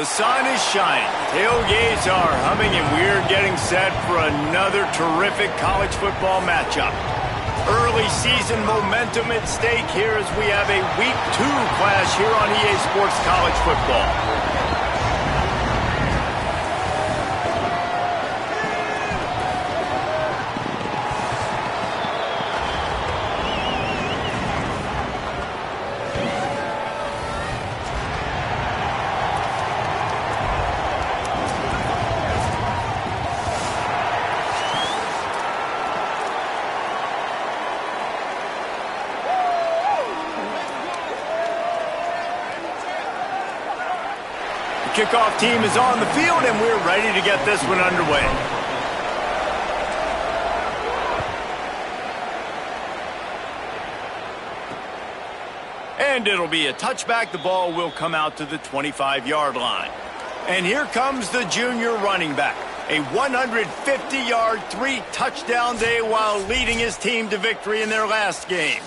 The sun is shining, tailgates are humming, and we're getting set for another terrific college football matchup. Early season momentum at stake here as we have a Week 2 clash here on EA Sports College Football. Kickoff team is on the field, and we're ready to get this one underway. And it'll be a touchback. The ball will come out to the 25-yard line. And here comes the junior running back. A 150-yard, 3-touchdown day while leading his team to victory in their last game.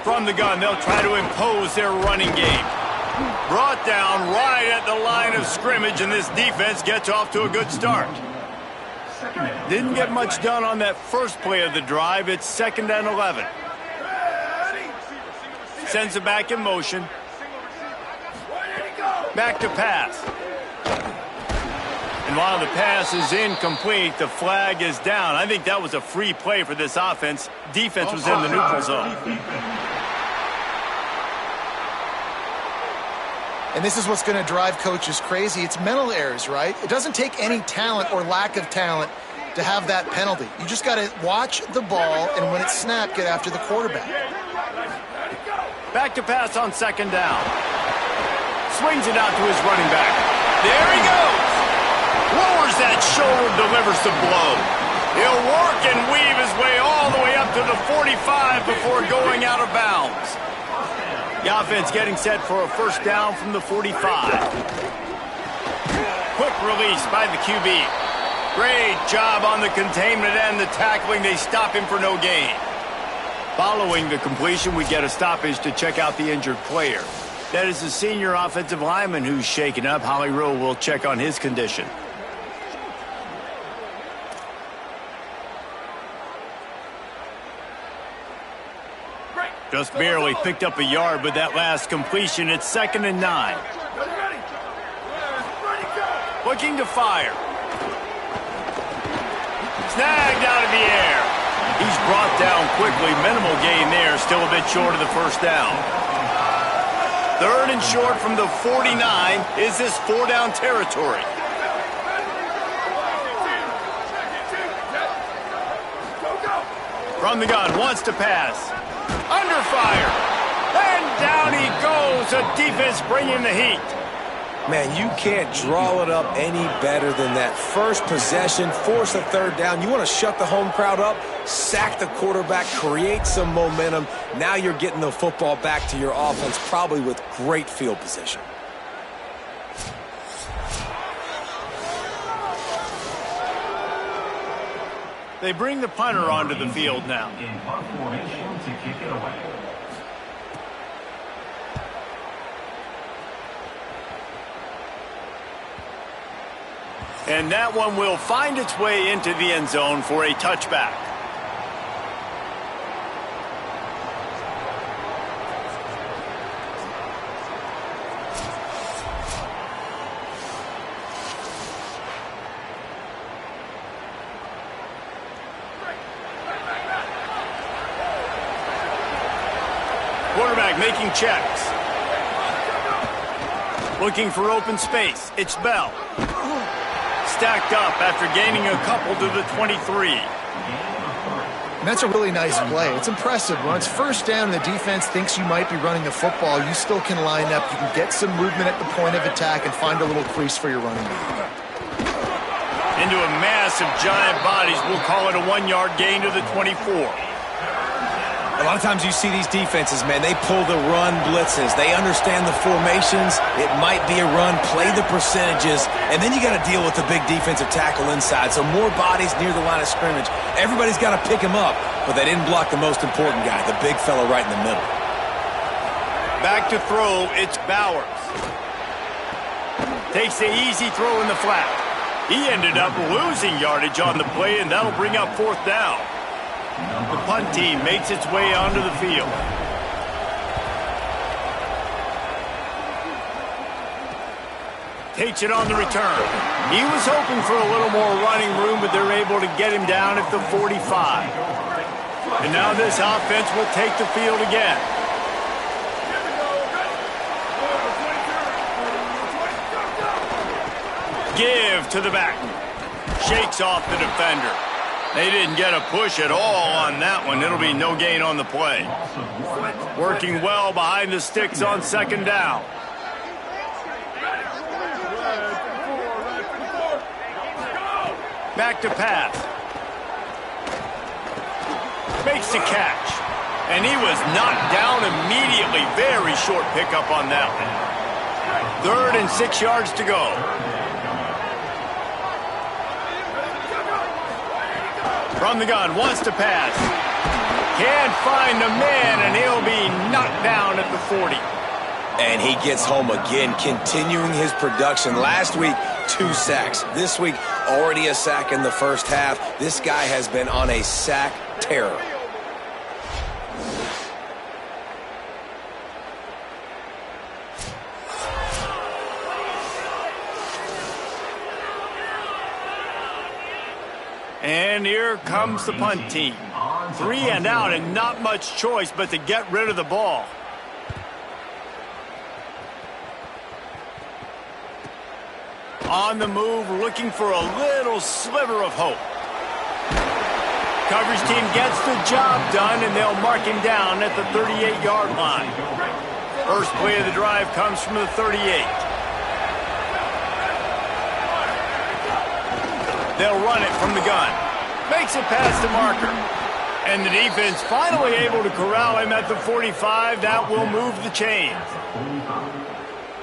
From the gun, they'll try to impose their running game. Brought down right at the line of scrimmage, and this defense gets off to a good start. Didn't get much done on that first play of the drive. It's 2nd and 11. Sends it back in motion. Back to pass. And while the pass is incomplete, the flag is down. I think that was a free play for this offense. Defense was in the neutral zone. And this is what's going to drive coaches crazy. It's mental errors, right? It doesn't take any talent or lack of talent to have that penalty. You just got to watch the ball, and when it's snapped, get after the quarterback. Back to pass on 2nd down. Swings it out to his running back. There he goes. Lowers that shoulder, delivers the blow. He'll work and weave his way all the way up to the 45 before going out of bounds. The offense getting set for a first down from the 45. Quick release by the QB. Great job on the containment and the tackling. They stop him for no gain. Following the completion, we get a stoppage to check out the injured player. That is the senior offensive lineman who's shaken up. Holly Rowe will check on his condition. Just barely picked up a yard with that last completion. It's 2nd and 9. Looking to fire. Snagged out of the air. He's brought down quickly. Minimal gain there. Still a bit short of the first down. 3rd and short from the 49. Is this 4-down territory? From the gun. Wants to pass. Under fire, and down he goes. A defense bringing the heat. Man, you can't draw it up any better than that. First possession, force a 3rd down. You want to shut the home crowd up, sack the quarterback, create some momentum. Now you're getting the football back to your offense, probably with great field position. They bring the punter onto the field now. In punt formation to kick it away. And that one will find its way into the end zone for a touchback. Quarterback making checks. Looking for open space. It's Bell. Stacked up after gaining a couple to the 23. And that's a really nice play. It's impressive. When it's first down and the defense thinks you might be running the football, you still can line up. You can get some movement at the point of attack and find a little crease for your running back. Into a mass of giant bodies. We'll call it a 1-yard gain to the 24. A lot of times you see these defenses, man, they pull the run blitzes. They understand the formations. It might be a run, play the percentages, and then you got to deal with the big defensive tackle inside. So more bodies near the line of scrimmage. Everybody's got to pick him up, but they didn't block the most important guy, the big fella right in the middle. Back to throw, it's Bowers. Takes the easy throw in the flat. He ended up losing yardage on the play, and that'll bring up 4th down. The punt team makes its way onto the field. Takes it on the return. He was hoping for a little more running room, but they're able to get him down at the 45. And now this offense will take the field again. Give to the back. Shakes off the defender. They didn't get a push at all on that one. It'll be no gain on the play. Working well behind the sticks on 2nd down. Back to pass. Makes the catch. And he was knocked down immediately. Very short pickup on that one. 3rd and 6 yards to go. From the gun, wants to pass. Can't find the man, and he'll be knocked down at the 40. And he gets home again, continuing his production. Last week, 2 sacks. This week, already a sack in the first half. This guy has been on a sack terror. And here comes the punt team. 3 and out, and not much choice but to get rid of the ball. On the move, looking for a little sliver of hope. Coverage team gets the job done, and they'll mark him down at the 38-yard line. First play of the drive comes from the 38. They'll run it from the gun. Makes it past the marker. And the defense finally able to corral him at the 45. That will move the chains.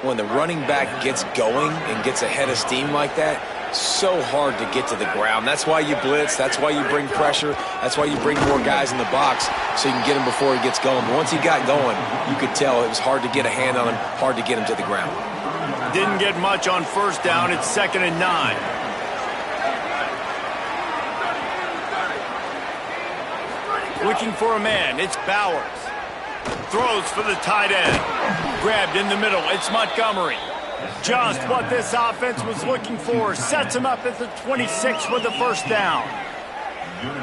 When the running back gets going and gets ahead of steam like that, so hard to get to the ground. That's why you blitz. That's why you bring pressure. That's why you bring more guys in the box so you can get him before he gets going. But once he got going, you could tell it was hard to get a hand on him, hard to get him to the ground. Didn't get much on 1st down. It's 2nd and 9. Looking for a man. It's Bowers. Throws for the tight end. Grabbed in the middle. It's Montgomery. Just what this offense was looking for. Sets him up at the 26 with the 1st down.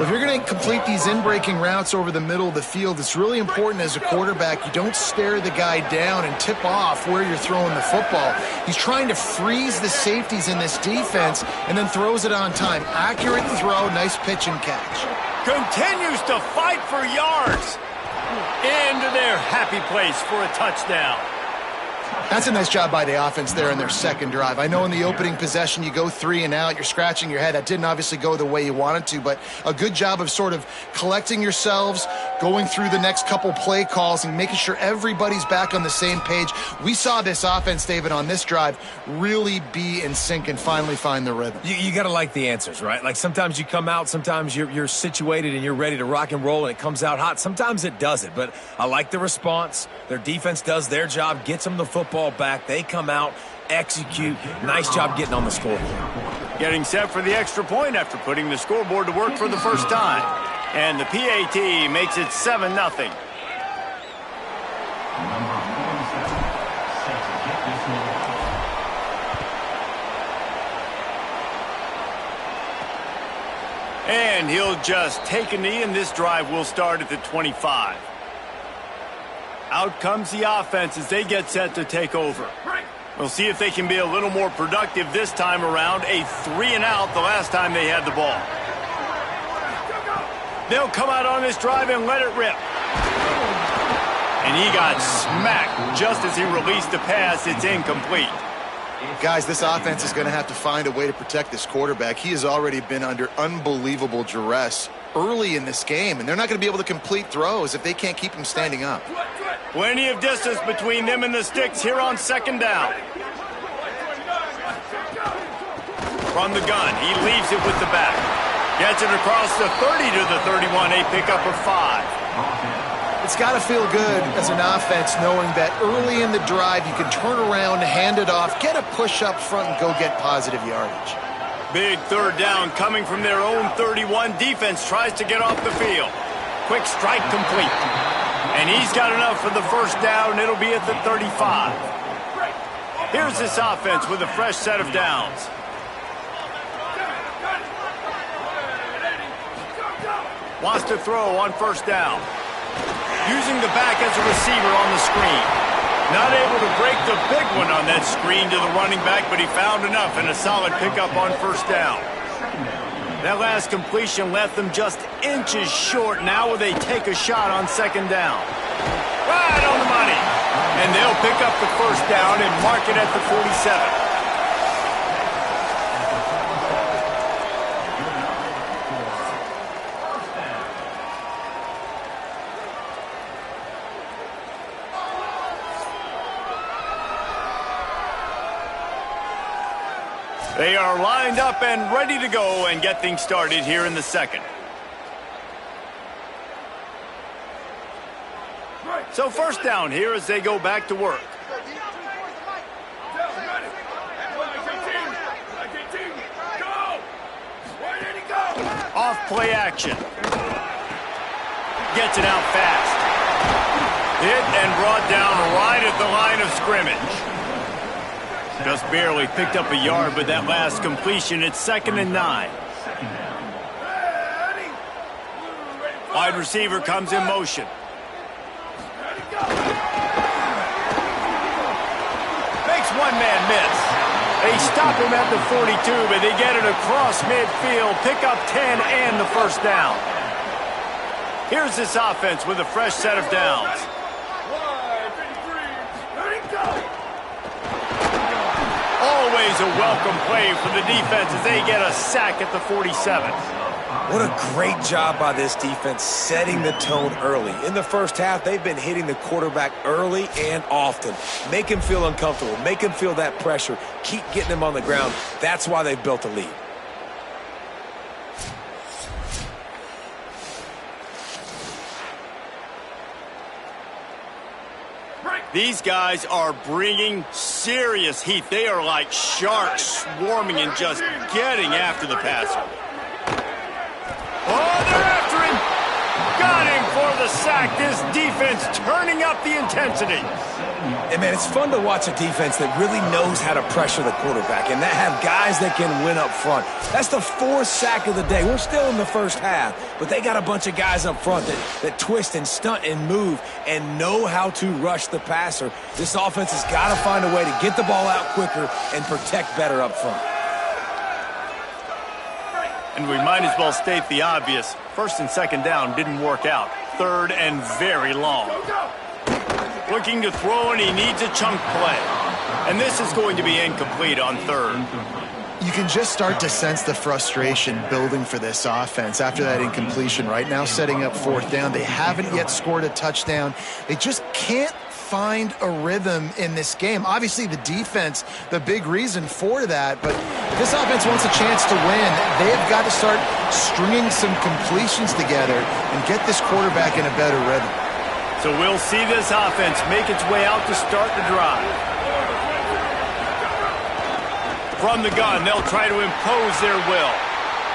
If you're going to complete these in-breaking routes over the middle of the field, it's really important as a quarterback you don't stare the guy down and tip off where you're throwing the football. He's trying to freeze the safeties in this defense and then throws it on time. Accurate throw, nice pitch and catch. Continues to fight for yards. Into their happy place for a touchdown. That's a nice job by the offense there in their 2nd drive. I know in the opening possession you go 3 and out, you're scratching your head. That didn't obviously go the way you wanted to, but a good job of sort of collecting yourselves, going through the next couple play calls and making sure everybody's back on the same page. We saw this offense, David, on this drive really be in sync and finally find the rhythm. You got to like the answers, right? Like sometimes you come out, sometimes you're situated and you're ready to rock and roll and it comes out hot. Sometimes it doesn't, but I like the response. Their defense does their job, gets them the football back. They come out, execute. Nice job getting on the scoreboard. Getting set for the extra point after putting the scoreboard to work for the first time. And the PAT makes it 7-0. Number 47, set to kick this one off. And he'll just take a knee, and this drive will start at the 25. Out comes the offense as they get set to take over. We'll see if they can be a little more productive this time around. A 3 and out the last time they had the ball. They'll come out on this drive and let it rip. And he got smacked just as he released the pass. It's incomplete. Guys, this offense is going to have to find a way to protect this quarterback. He has already been under unbelievable duress early in this game, and they're not going to be able to complete throws if they can't keep him standing up. Plenty of distance between them and the sticks here on second down. From the gun, he leaves it with the back. Gets it across the 30 to the 31, a pickup of 5. It's got to feel good as an offense knowing that early in the drive you can turn around, hand it off, get a push up front, and go get positive yardage. Big third down coming from their own 31. Defense tries to get off the field. Quick strike complete. And he's got enough for the first down. It'll be at the 35. Here's this offense with a fresh set of downs. Wants to throw on first down. Using the back as a receiver on the screen. Not able to break the big one on that screen to the running back, but he found enough and a solid pickup on first down. That last completion left them just inches short. Now will they take a shot on second down? Right on the money. And they'll pick up the first down and mark it at the 47. They are lined up and ready to go and get things started here in the second. So first down here as they go back to work. Off play action. Gets it out fast. Hit and brought down right at the line of scrimmage. Just barely picked up a yard, but that last completion, it's 2nd and 9. Wide receiver comes in motion. Makes one man miss. They stop him at the 42, but they get it across midfield, pick up 10 and the first down. Here's this offense with a fresh set of downs. Always a welcome play for the defense as they get a sack at the 47. What a great job by this defense setting the tone early. In the first half, they've been hitting the quarterback early and often. Make him feel uncomfortable. Make him feel that pressure. Keep getting him on the ground. That's why they've built a lead. These guys are bringing serious heat. They are like sharks swarming and just getting after the passer. Oh, they're after him. Got him for the sack. This defense turning up the intensity. And, man, it's fun to watch a defense that really knows how to pressure the quarterback and that have guys that can win up front. That's the 4th sack of the day. We're still in the first half, but they got a bunch of guys up front that twist and stunt and move and know how to rush the passer. This offense has got to find a way to get the ball out quicker and protect better up front. And we might as well state the obvious. 1st and 2nd down didn't work out. 3rd and very long. Looking to throw, and he needs a chunk play. And this is going to be incomplete on 3rd. You can just start to sense the frustration building for this offense after that incompletion. Right now, setting up 4th down. They haven't yet scored a touchdown. They just can't find a rhythm in this game. Obviously, the defense, the big reason for that. But if this offense wants a chance to win, they've got to start stringing some completions together and get this quarterback in a better rhythm. So we'll see this offense make its way out to start the drive. From the gun, they'll try to impose their will.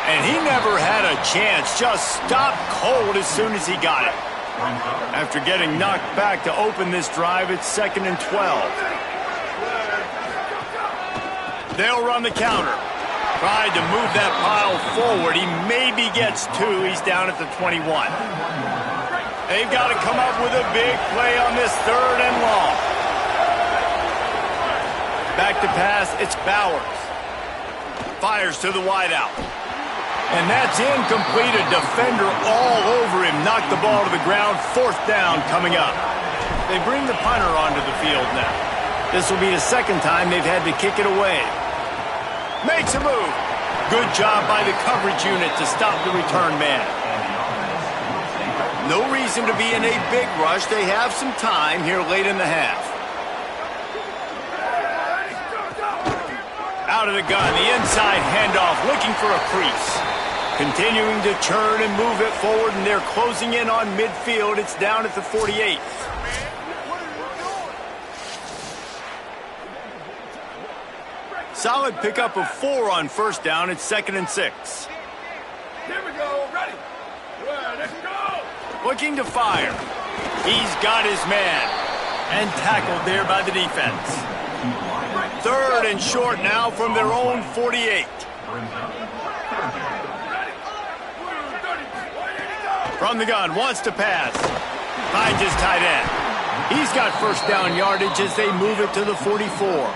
And he never had a chance. Just stopped cold as soon as he got it. After getting knocked back to open this drive, it's 2nd and 12. They'll run the counter. Tried to move that pile forward. He maybe gets 2. He's down at the 21. They've got to come up with a big play on this 3rd and long. Back to pass, it's Bowers. Fires to the wideout. And that's incomplete. A defender all over him. Knocked the ball to the ground. 4th down coming up. They bring the punter onto the field now. This will be the 2nd time they've had to kick it away. Makes a move. Good job by the coverage unit to stop the return man. No reason to be in a big rush. They have some time here late in the half. Out of the gun, the inside handoff, looking for a crease. Continuing to turn and move it forward, and they're closing in on midfield. It's down at the 48. Solid pickup of 4 on first down. It's 2nd and 6. Here we go. Ready. Let's go. Looking to fire. He's got his man. And tackled there by the defense. 3rd and short now from their own 48. From the gun, wants to pass. Finds his tight end. He's got first down yardage as they move it to the 44.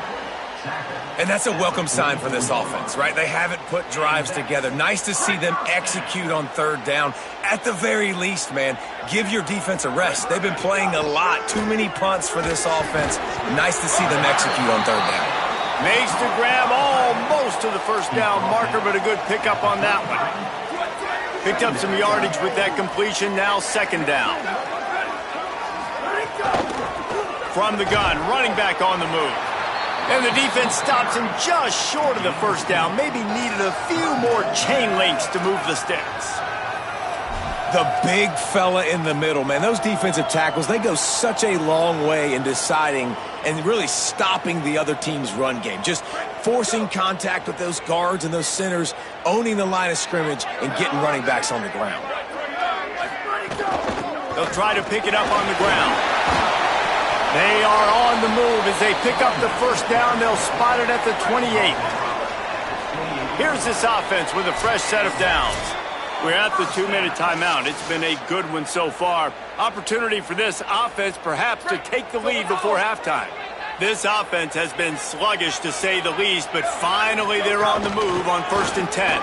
And that's a welcome sign for this offense, right? They haven't put drives together. Nice to see them execute on 3rd down. At the very least, man, give your defense a rest. They've been playing a lot. Too many punts for this offense. Nice to see them execute on 3rd down. Makes the grab almost to the first down marker, but a good pickup on that one. Picked up some yardage with that completion, now 2nd down. From the gun, running back on the move. And the defense stops him just short of the first down. Maybe needed a few more chain links to move the sticks. The big fella in the middle, man. Those defensive tackles, they go such a long way in deciding and really stopping the other team's run game. Just forcing contact with those guards and those centers, owning the line of scrimmage, and getting running backs on the ground. They'll try to pick it up on the ground. They are on the move as they pick up the first down. They'll spot it at the 28. Here's this offense with a fresh set of downs. We're at the 2-minute timeout. It's been a good one so far. Opportunity for this offense perhaps to take the lead before halftime. This offense has been sluggish to say the least, but finally they're on the move on 1st and 10.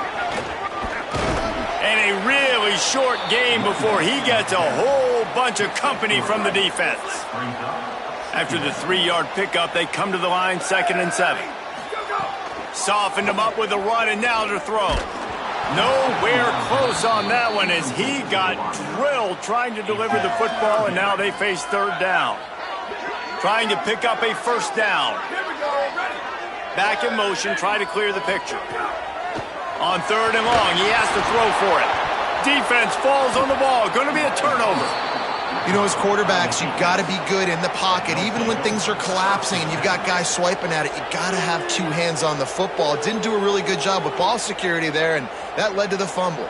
And a really short game before he gets a whole bunch of company from the defense. After the 3-yard pickup, they come to the line, 2nd and 7. Softened him up with a run, and now to throw. Nowhere close on that one as he got drilled trying to deliver the football, and now they face 3rd down. Trying to pick up a first down. Back in motion, try to clear the picture. On 3rd and long, he has to throw for it. Defense falls on the ball. Going to be a turnover. You know, as quarterbacks, you've got to be good in the pocket. Even when things are collapsing and you've got guys swiping at it, you've got to have 2 hands on the football. Didn't do a really good job with ball security there, and that led to the fumble.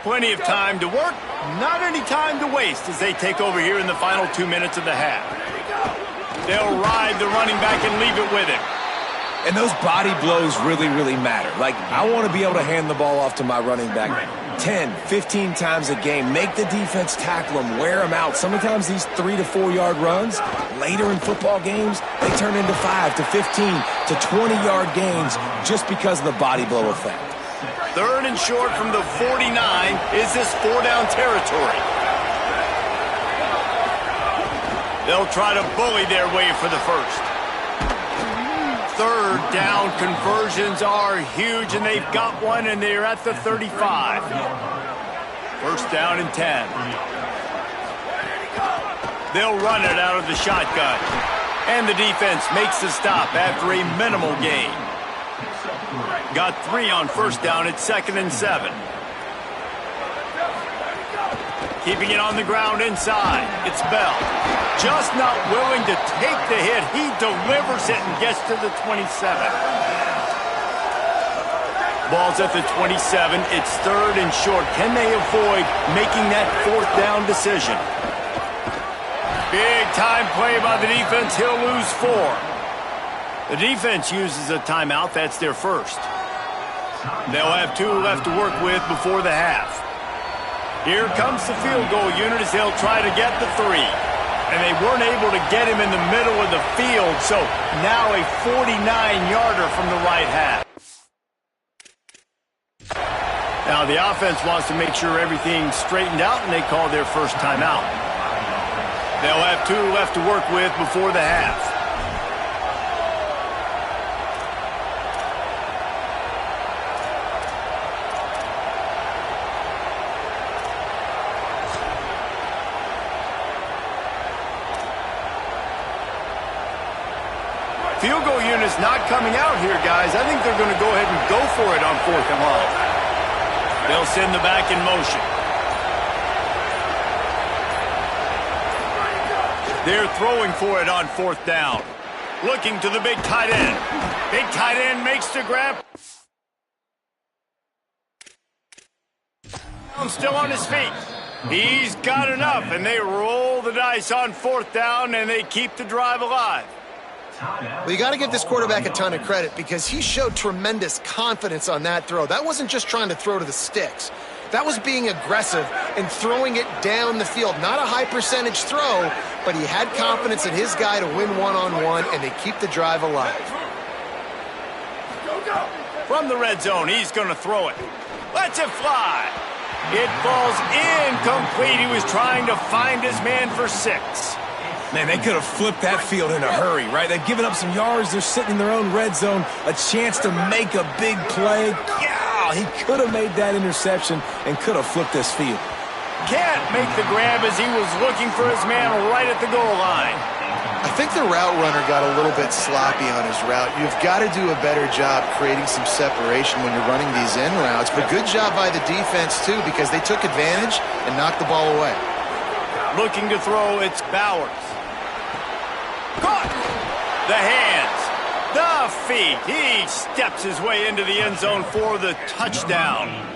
Plenty of time to work, not any time to waste as they take over here in the final 2 minutes of the half. They'll ride the running back and leave it with him. And those body blows really, really matter. Like, I want to be able to hand the ball off to my running back 10, 15 times a game. Make the defense tackle them, wear them out. Sometimes these 3 to 4 yard runs, later in football games, they turn into 5 to 15 to 20-yard gains just because of the body blow effect. 3rd and short from the 49 is this 4-down territory. They'll try to bully their way for the first. 3rd down conversions are huge, and they've got one, and they're at the 35. First down and 10. They'll run it out of the shotgun. And the defense makes the stop after a minimal gain. Got 3 on first down at 2nd and 7. Keeping it on the ground inside. It's Bell. Just not willing to take the hit. He delivers it and gets to the 27. Ball's at the 27. It's 3rd and short. Can they avoid making that 4th down decision? Big time play by the defense. He'll lose 4. The defense uses a timeout. That's their first. They'll have 2 left to work with before the half. Here comes the field goal unit as they'll try to get the 3. And they weren't able to get him in the middle of the field, so now a 49-yarder from the right half. Now the offense wants to make sure everything's straightened out, and they call their first timeout. They'll have 2 left to work with before the half. Field goal unit's not coming out here, guys. I think they're going to go ahead and go for it on 4th and long. They'll send the back in motion. They're throwing for it on 4th down. Looking to the big tight end. Big tight end makes the grab. Still on his feet. He's got enough, and they roll the dice on 4th down, and they keep the drive alive. Well, you got to give this quarterback a ton of credit because he showed tremendous confidence on that throw. That wasn't just trying to throw to the sticks. That was being aggressive and throwing it down the field. Not a high percentage throw, but he had confidence in his guy to win one-on-one, and they keep the drive alive. From the red zone, he's going to throw it. Lets it fly. It falls incomplete. He was trying to find his man for 6. Man, they could have flipped that field in a hurry, right? They've given up some yards. They're sitting in their own red zone. A chance to make a big play. Yeah, he could have made that interception and could have flipped this field. Can't make the grab as he was looking for his man right at the goal line. I think the route runner got a little bit sloppy on his route. You've got to do a better job creating some separation when you're running these end routes. But good job by the defense, too, because they took advantage and knocked the ball away. Looking to throw, it's Bowers. Caught! The hands, the feet. He steps his way into the end zone for the touchdown.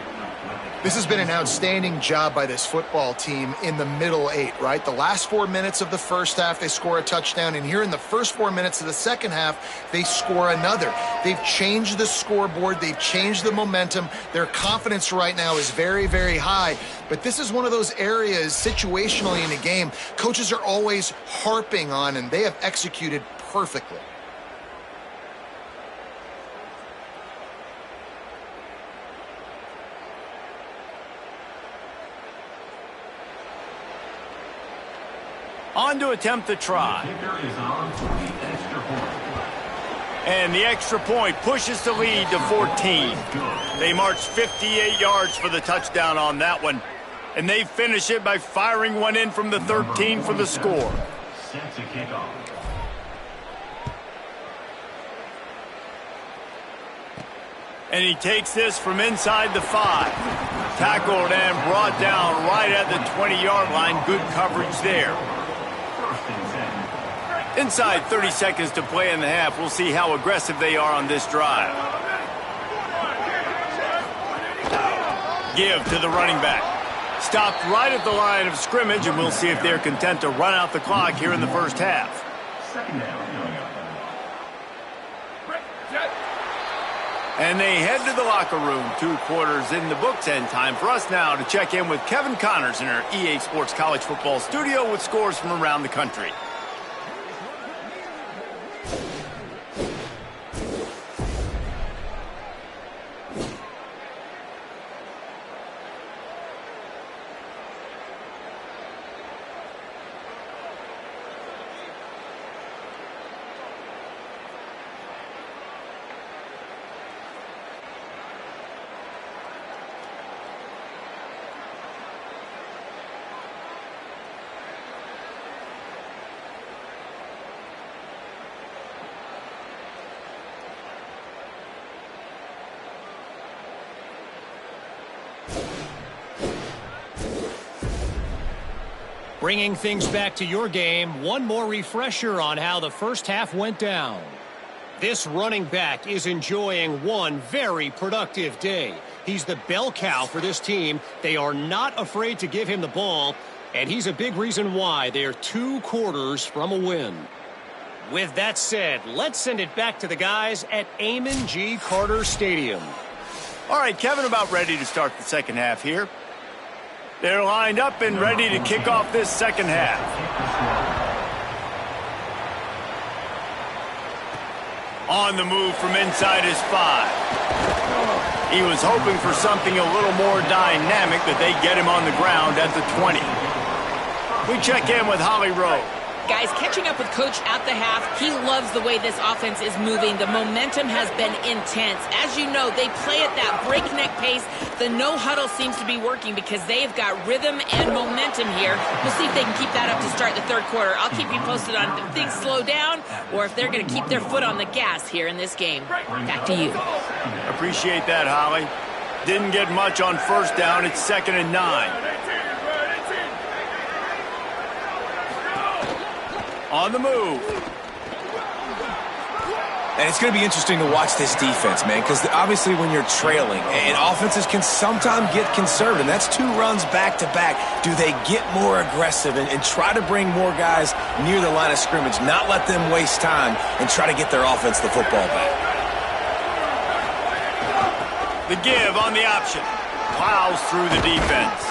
This has been an outstanding job by this football team in the middle 8, right? The last 4 minutes of the first half, they score a touchdown, and here in the first 4 minutes of the second half, they score another. They've changed the scoreboard. They've changed the momentum. Their confidence right now is very, very high, but this is one of those areas situationally in a game coaches are always harping on, and they have executed perfectly. On to attempt the try. And the extra point pushes the lead to 14. They march 58 yards for the touchdown on that one. And they finish it by firing one in from the 13 for the score. Set to kick off. And he takes this from inside the 5. Tackled and brought down right at the 20-yard line. Good coverage there. Inside 30 seconds to play in the half. We'll see how aggressive they are on this drive. Give to the running back. Stopped right at the line of scrimmage, and we'll see if they're content to run out the clock here in the first half. Second down. And they head to the locker room. 2 quarters in the books, and time for us now to check in with Kevin Connors in our EA Sports College Football studio with scores from around the country. Bringing things back to your game, one more refresher on how the first half went down. This running back is enjoying one very productive day. He's the bell cow for this team. They are not afraid to give him the ball, and he's a big reason why they're 2 quarters from a win. With that said, let's send it back to the guys at Amon G. Carter Stadium. All right, Kevin, about ready to start the second half here. They're lined up and ready to kick off this second half. On the move from inside his 5. He was hoping for something a little more dynamic, that they get him on the ground at the 20. We check in with Holly Rowe. Guys, catching up with Coach at the half, he loves the way this offense is moving. The momentum has been intense. As you know, they play at that breakneck pace. The no-huddle seems to be working because they've got rhythm and momentum here. We'll see if they can keep that up to start the third quarter. I'll keep you posted on if things slow down or if they're going to keep their foot on the gas here in this game. Back to you. Appreciate that, Holly. Didn't get much on first down. It's 2nd and 9. On the move. And it's going to be interesting to watch this defense, man, because obviously when you're trailing, and offenses can sometimes get conservative, and that's 2 runs back-to-back. Do they get more aggressive and try to bring more guys near the line of scrimmage, not let them waste time, and try to get their offense the football back? The give on the option. Plows through the defense.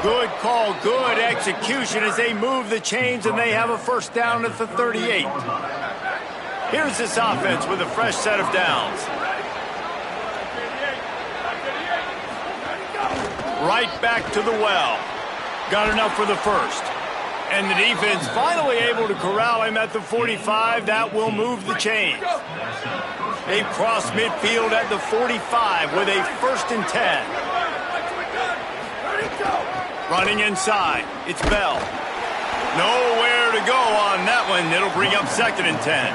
Good call, good execution as they move the chains and they have a first down at the 38. Here's this offense with a fresh set of downs. Right back to the well. Got enough for the first. And the defense finally able to corral him at the 45. That will move the chains. They've crossed midfield at the 45 with a 1st and 10. Running inside. It's Bell. Nowhere to go on that one. It'll bring up 2nd and 10.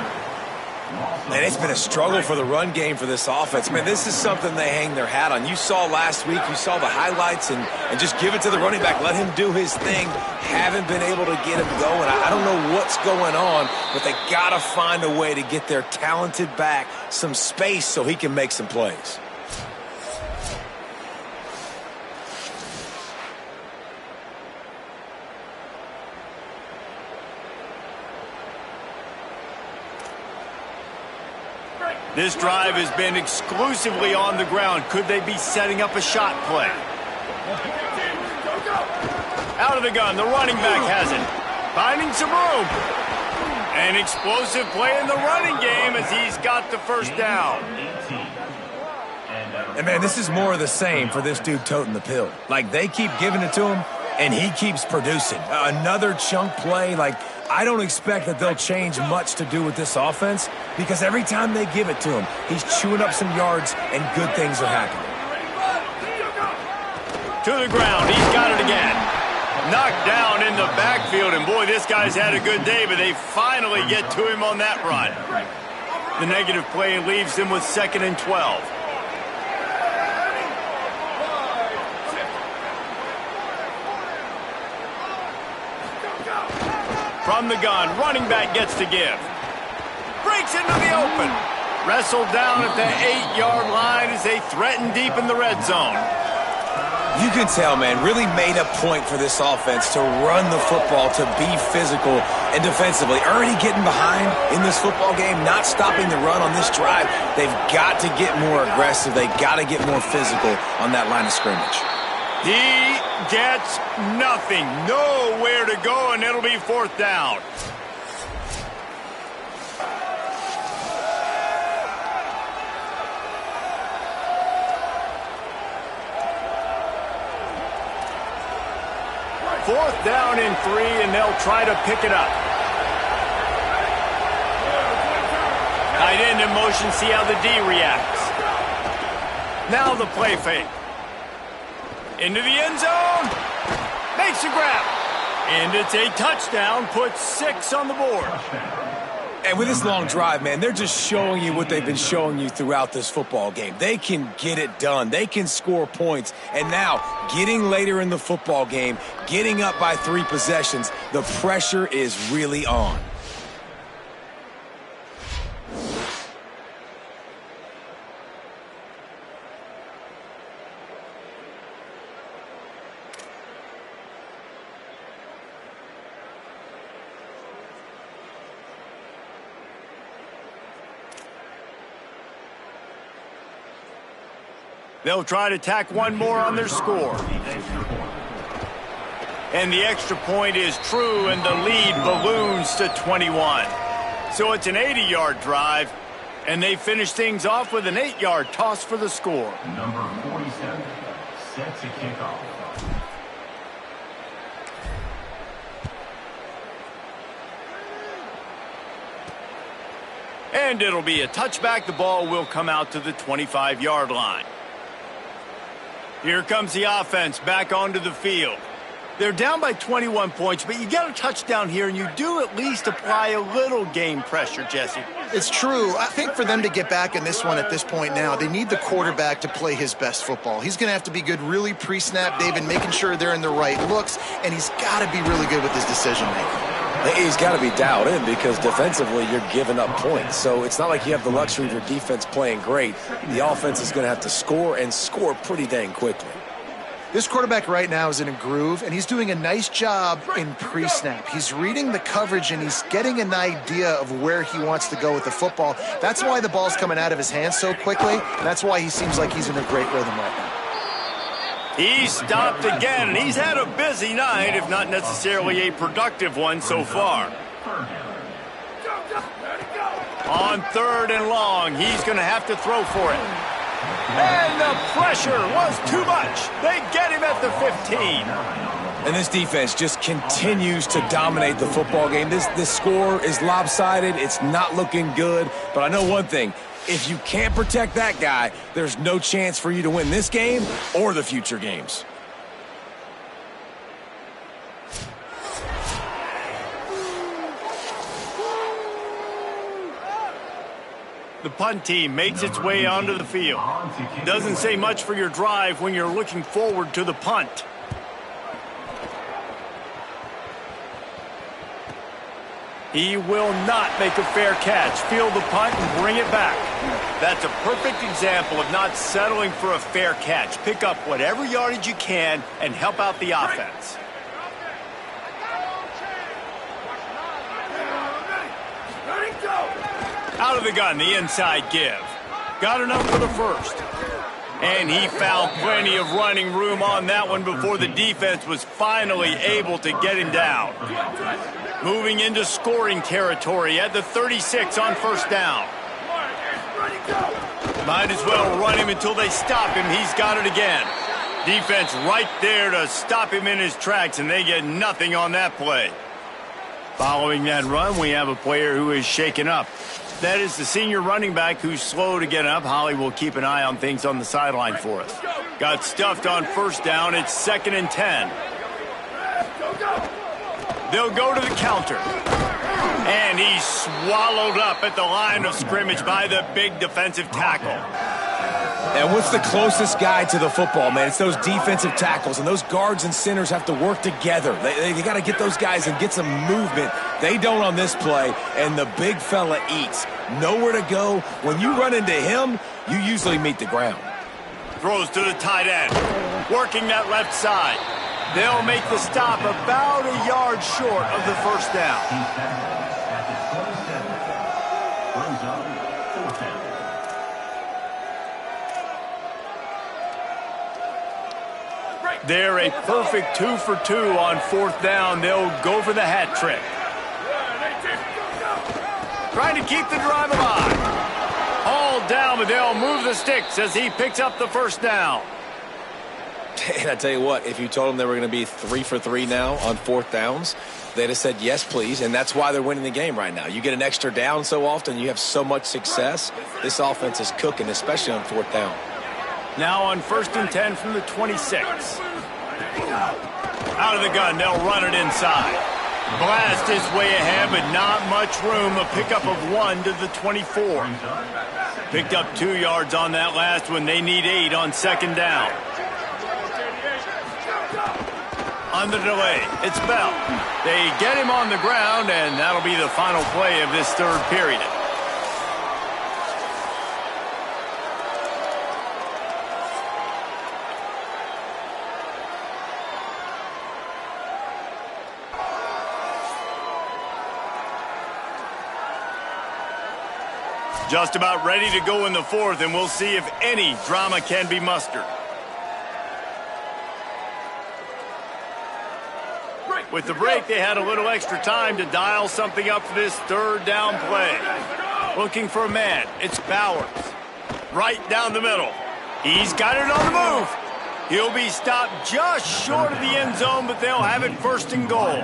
Man, it's been a struggle for the run game for this offense. Man, this is something they hang their hat on. You saw last week, you saw the highlights, and just give it to the running back. Let him do his thing. Haven't been able to get him going. I don't know what's going on, but they got to find a way to get their talented back some space so he can make some plays. This drive has been exclusively on the ground. Could they be setting up a shot play? Out of the gun, the running back has it. Finding some room. An explosive play in the running game as he's got the first down. And man, this is more of the same for this dude toting the pill. Like, they keep giving it to him, and he keeps producing. Another chunk play, like, I don't expect that they'll change much to do with this offense because every time they give it to him, he's chewing up some yards and good things are happening. To the ground, he's got it again. Knocked down in the backfield, and boy, this guy's had a good day, but they finally get to him on that run. The negative play leaves him with 2nd and 12. From the gun, running back gets to give. Breaks into the open. Wrestled down at the 8-yard line as they threaten deep in the red zone. You can tell, man, really made a point for this offense to run the football, to be physical and defensively. Already getting behind in this football game, not stopping the run on this drive. They've got to get more aggressive. They've got to get more physical on that line of scrimmage. He gets nothing. Nowhere to go, and it'll be 4th down. Fourth down and 3, and they'll try to pick it up. Tight end in motion, see how the D reacts. Now the play fake. Into the end zone. Makes a grab. And it's a touchdown. Puts 6 on the board. And with this long drive, man, they're just showing you what they've been showing you throughout this football game. They can get it done. They can score points. And now, getting later in the football game, getting up by 3 possessions, the pressure is really on. They'll try to tack one more on their score. And the extra point is true, and the lead balloons to 21. So it's an 80-yard drive, And they finish things off with an 8-yard toss for the score. Number 47, set to kick off. And it'll be a touchback. The ball will come out to the 25-yard line. Here comes the offense back onto the field. They're down by 21 points, but you get a touchdown here, and you do at least apply a little game pressure, Jesse. It's true. I think for them to get back in this one at this point now, they need the quarterback to play his best football. He's going to have to be good really pre-snap, David, making sure they're in the right looks, and he's got to be really good with his decision-making. He's got to be dialed in because defensively you're giving up points. So it's not like you have the luxury of your defense playing great. The offense is going to have to score and score pretty dang quickly. This quarterback right now is in a groove, and he's doing a nice job in pre-snap. He's reading the coverage, and he's getting an idea of where he wants to go with the football. That's why the ball's coming out of his hands so quickly, and that's why he seems like he's in a great rhythm right now. He's stopped again, and he's had a busy night, if not necessarily a productive one so far. On 3rd and long, he's going to have to throw for it. And the pressure was too much. They get him at the 15. And this defense just continues to dominate the football game. This score is lopsided. It's not looking good. But I know one thing. If you can't protect that guy, there's no chance for you to win this game or the future games. The punt team makes its way onto the field. Doesn't say much for your drive when you're looking forward to the punt. He will not make a fair catch. Field the punt and bring it back. That's a perfect example of not settling for a fair catch. Pick up whatever yardage you can and help out the offense. Out of the gun, the inside give. Got enough for the first. And he found plenty of running room on that one before the defense was finally able to get him down. Moving into scoring territory at the 36 on 1st down. Might as well run him until they stop him. He's got it again. Defense right there to stop him in his tracks, and they get nothing on that play. Following that run, we have a player who is shaken up. That is the senior running back who's slow to get up. Holly will keep an eye on things on the sideline for us. Got stuffed on 1st down. It's 2nd and 10. They'll go to the counter. And he's swallowed up at the line of scrimmage by the big defensive tackle. And what's the closest guy to the football, man? It's those defensive tackles, and those guards and centers have to work together. They got to get those guys and get some movement. They don't on this play, and the big fella eats. Nowhere to go. When you run into him, you usually meet the ground. Throws to the tight end. Working that left side. They'll make the stop about a yard short of the 1st down. They're a perfect 2 for 2 on 4th down. They'll go for the hat trick. Trying to keep the drive alive. Hauled down, but they'll move the sticks as he picks up the 1st down. And I tell you what, if you told them they were going to be 3 for 3 now on 4th downs, they'd have said yes, please. And that's why they're winning the game right now. You get an extra down so often, you have so much success. This offense is cooking, especially on 4th down. Now on 1st and 10 from the 26. Out of the gun, they'll run it inside. Blast his way ahead, but not much room. A pickup of 1 to the 24. Picked up 2 yards on that last one. They need 8 on 2nd down. On the delay, it's Bell. They get him on the ground, and that'll be the final play of this 3rd period. Just about ready to go in the 4th, and we'll see if any drama can be mustered. With the break, they had a little extra time to dial something up for this 3rd down play. Looking for a man. It's Bowers. Right down the middle. He's got it on the move. He'll be stopped just short of the end zone, but they'll have it first and goal.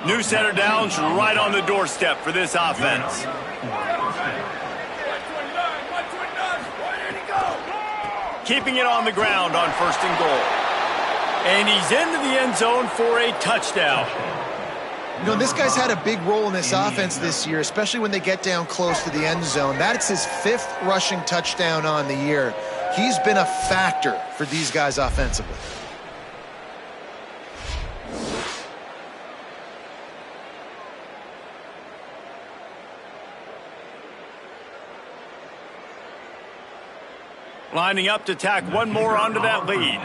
New center downs right on the doorstep for this offense. Keeping it on the ground on first and goal. And he's into the end zone for a touchdown. You know, this guy's had a big role in this offense this year, especially when they get down close to the end zone. That's his 5th rushing touchdown on the year. He's been a factor for these guys offensively. Lining up to tack one more onto that lead.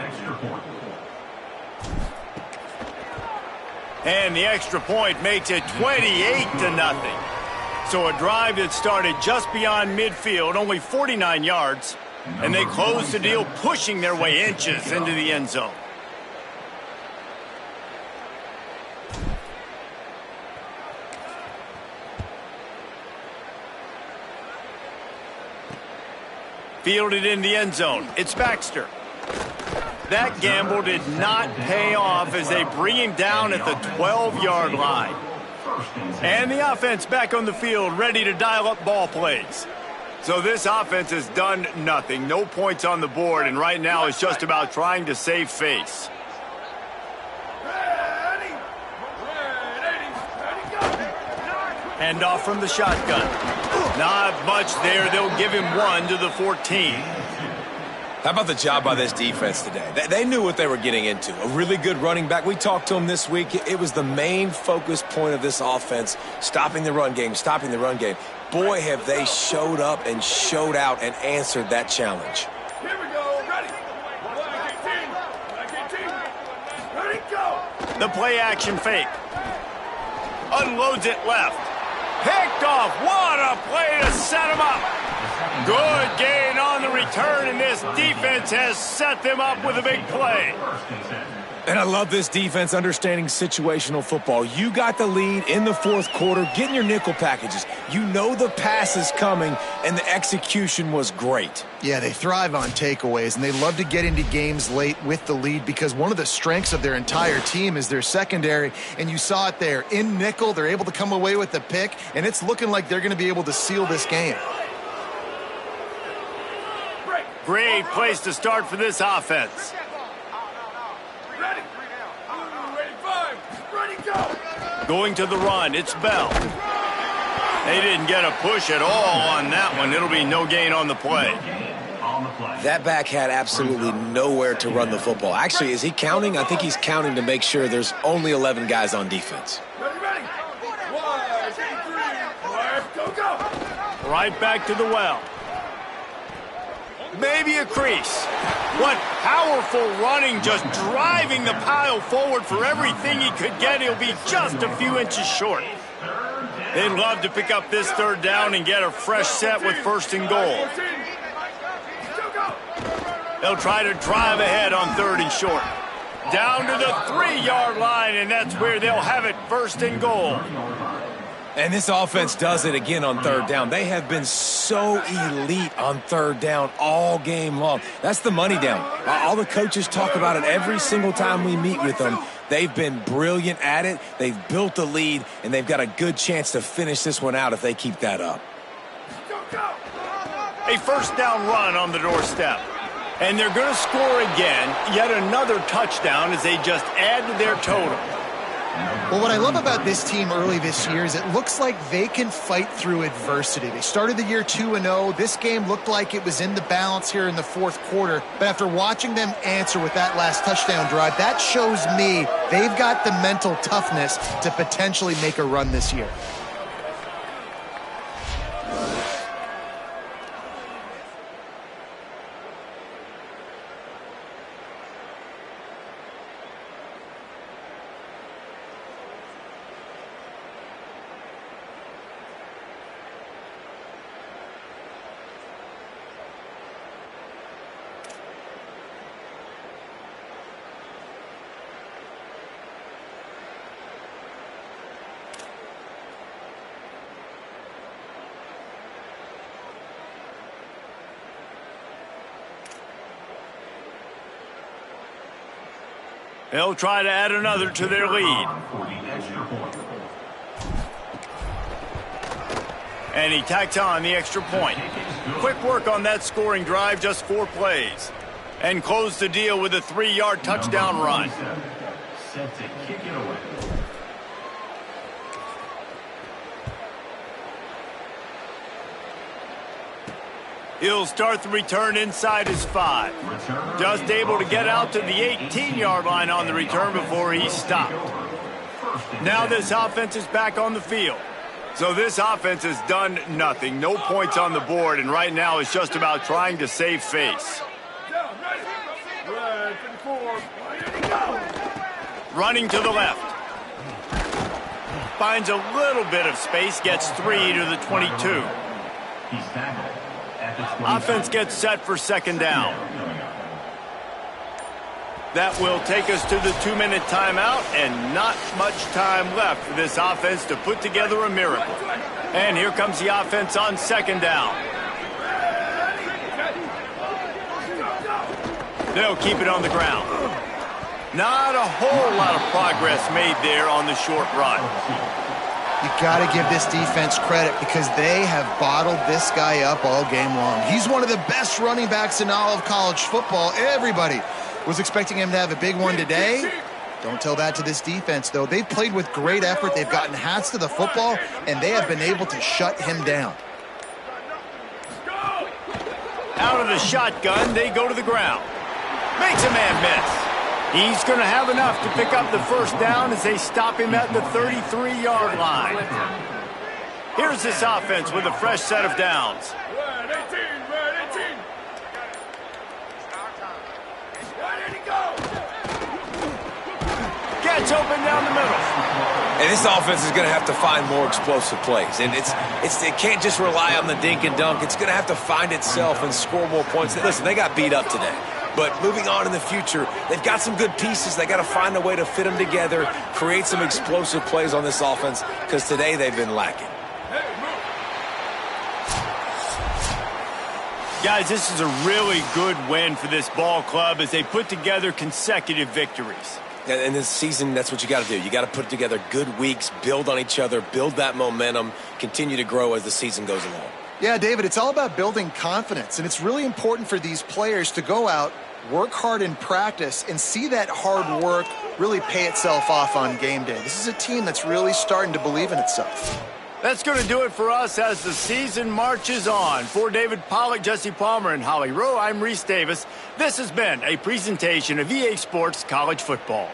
And the extra point makes it 28-0. So a drive that started just beyond midfield, only 49 yards, and they close the deal, pushing their way inches into the end zone. Fielded in the end zone. It's Baxter. That gamble did not pay off as they bring him down at the 12-yard line. And the offense back on the field, ready to dial up ball plays. So this offense has done nothing. No points on the board, and right now it's just about trying to save face. Hand off from the shotgun. Not much there. They'll give him 1 to the 14. How about the job by this defense today? They knew what they were getting into. A really good running back. We talked to him this week. It was the main focus point of this offense, stopping the run game, stopping the run game. Boy, have they showed up and showed out and answered that challenge. Here we go. Ready. Black 18. Ready, go. The play action fake. Unloads it left. Picked off. What a play to set him up. Good gain on the return, and this defense has set them up with a big play. And I love this defense understanding situational football. You got the lead in the 4th quarter, getting your nickel packages. You know the pass is coming, and the execution was great. Yeah, they thrive on takeaways, and they love to get into games late with the lead because one of the strengths of their entire team is their secondary, and you saw it there. In nickel, they're able to come away with the pick, and it's looking like they're going to be able to seal this game. Great place to start for this offense. Ready. 85. Ready, go. Going to the run, it's Bell. They didn't get a push at all on that one. It'll be no gain on the play. That back had absolutely nowhere to run the football. Actually, is he counting? I think he's counting to make sure there's only 11 guys on defense. Ready. Wide 83. Left, go. Right back to the well. Maybe a crease. What powerful running, just driving the pile forward for everything he could get. He'll be just a few inches short. They'd love to pick up this 3rd down and get a fresh set with first and goal. They'll try to drive ahead on 3rd and short. Down to the 3-yard line, and that's where they'll have it first and goal. And this offense does it again on 3rd down. They have been so elite on 3rd down all game long. That's the money down. All the coaches talk about it every single time we meet with them. They've been brilliant at it. They've built the lead, and they've got a good chance to finish this one out if they keep that up. A first down run on the doorstep. And they're going to score again. Yet another touchdown as they just add to their total. Well, what I love about this team early this year is it looks like they can fight through adversity. They started the year 2-0. This game looked like it was in the balance here in the 4th quarter. But after watching them answer with that last touchdown drive, that shows me they've got the mental toughness to potentially make a run this year. They'll try to add another to their lead. For the extra point. And he tacks on the extra point. Quick work on that scoring drive, just 4 plays. And close the deal with a 3-yard touchdown run. Set to kick it away. He'll start the return inside his 5. Just able to get out to the 18-yard line on the return before he stopped. Now this offense is back on the field. So this offense has done nothing. No points on the board, and right now it's just about trying to save face. Running to the left. Finds a little bit of space, gets 3 to the 22. He's tackled. Offense gets set for second down. That will take us to the 2-minute timeout, and not much time left for this offense to put together a miracle. And here comes the offense on second down. They'll keep it on the ground. Not a whole lot of progress made there on the short run. You got to give this defense credit because they have bottled this guy up all game long. He's one of the best running backs in all of college football. Everybody was expecting him to have a big one today. Don't tell that to this defense, though. They've played with great effort. They've gotten hats to the football, and they have been able to shut him down. Out of the shotgun, they go to the ground. Makes a man miss. He's going to have enough to pick up the first down as they stop him at the 33-yard line. Here's this offense with a fresh set of downs. Gets open down the middle. And this offense is going to have to find more explosive plays. And it can't just rely on the dink and dunk. It's going to have to find itself and score more points. Listen, they got beat up today. But moving on in the future, they've got some good pieces. They got to find a way to fit them together, create some explosive plays on this offense, because today they've been lacking. Guys, this is a really good win for this ball club as they put together consecutive victories. And this season, that's what you got to do. You got to put together good weeks, build on each other, build that momentum, continue to grow as the season goes along. Yeah, David, it's all about building confidence, and it's really important for these players to go out, work hard in practice, and see that hard work really pay itself off on game day. This is a team that's really starting to believe in itself. That's going to do it for us as the season marches on. For David Pollack, Jesse Palmer, and Holly Rowe, I'm Reese Davis. This has been a presentation of EA Sports College Football.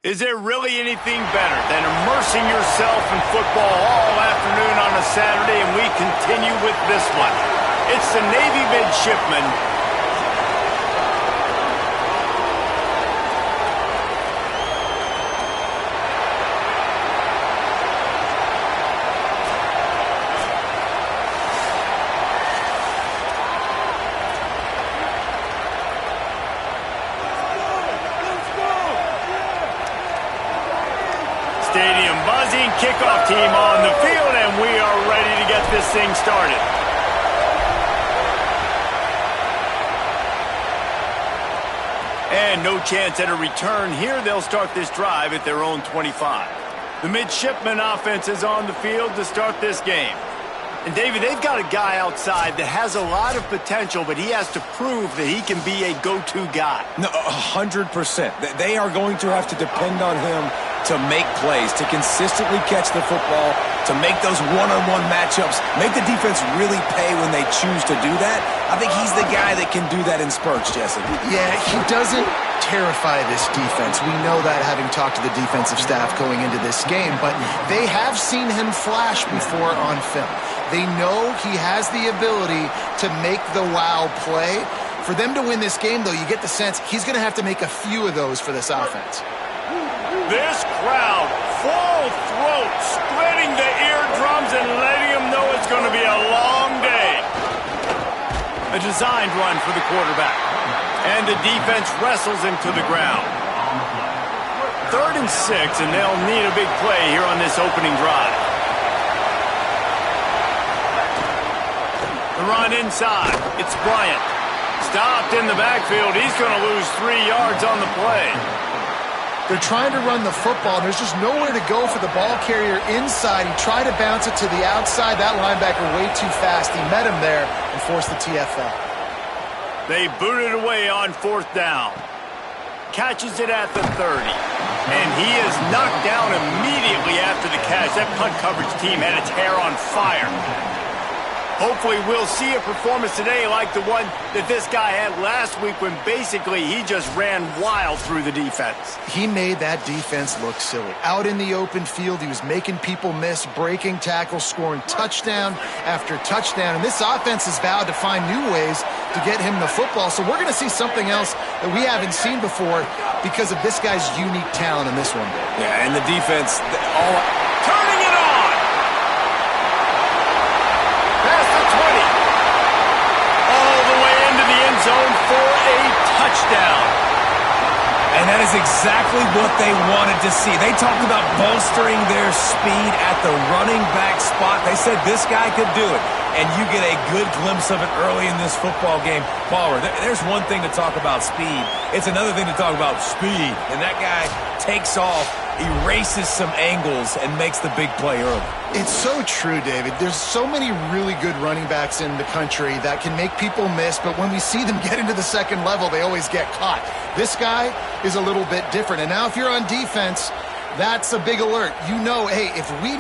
Is there really anything better than immersing yourself in football all afternoon on a Saturday? And we continue with this one. It's the Navy midshipmen. Stadium buzzing, kickoff team on the field, and we are ready to get this thing started. And no chance at a return here. They'll start this drive at their own 25. The midshipman offense is on the field to start this game. And, David, they've got a guy outside that has a lot of potential, but he has to prove that he can be a go-to guy. No, 100%. They are going to have to depend on him to make plays, to consistently catch the football, to make those one-on-one matchups, make the defense really pay when they choose to do that. I think he's the guy that can do that in spurts, Jesse. Yeah, he doesn't terrify this defense. We know that, having talked to the defensive staff going into this game, but they have seen him flash before on film. They know he has the ability to make the wow play. For them to win this game, though, you get the sense he's going to have to make a few of those for this offense. This crowd, full throat, splitting the eardrums and letting them know it's going to be a long day. A designed run for the quarterback. And the defense wrestles him to the ground. 3rd and 6, and they'll need a big play here on this opening drive. The run inside. It's Bryant. Stopped in the backfield. He's going to lose 3 yards on the play. They're trying to run the football, and there's just nowhere to go for the ball carrier inside. He tried to bounce it to the outside. That linebacker way too fast. He met him there and forced the TFL. They booted away on 4th down. Catches it at the 30. And he is knocked down immediately after the catch. That punt coverage team had its hair on fire. Hopefully we'll see a performance today like the one that this guy had last week when basically he just ran wild through the defense. He made that defense look silly. Out in the open field, he was making people miss, breaking tackles, scoring touchdown after touchdown. And this offense has vowed to find new ways to get him the football. So we're going to see something else that we haven't seen before because of this guy's unique talent in this one. Yeah, and the defense, Turning it on! Past the 20. All the way into the end zone for a touchdown. And that is exactly what they wanted to see. They talked about bolstering their speed at the running back spot. They said this guy could do it. And you get a good glimpse of it early in this football game. Bauer, there's one thing to talk about speed. It's another thing to talk about speed. And that guy takes off, erases some angles, and makes the big play early. It's so true, David. There's so many really good running backs in the country that can make people miss, but when we see them get into the second level, they always get caught. This guy is a little bit different. And now if you're on defense, that's a big alert. You know, hey, if we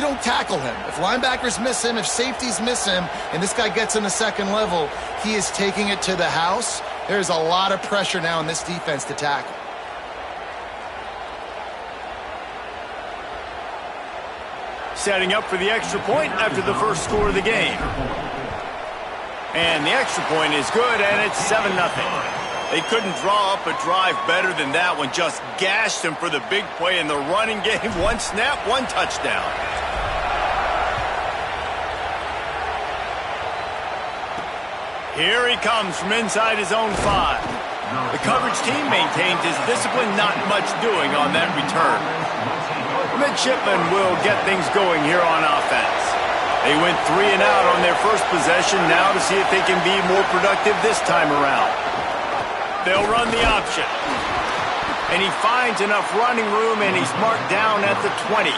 don't tackle him, if linebackers miss him, if safeties miss him, and this guy gets in the second level, he is taking it to the house. There's a lot of pressure now in this defense to tackle. Setting up for the extra point after the first score of the game. And the extra point is good, and it's 7-0. They couldn't draw up a drive better than that one. Just gashed them for the big play in the running game. 1 snap, 1 touchdown. Here he comes from inside his own 5. The coverage team maintains his discipline, not much doing on that return. Midshipmen will get things going here on offense. They went 3 and out on their first possession, now to see if they can be more productive this time around. They'll run the option. And he finds enough running room, and he's marked down at the 20.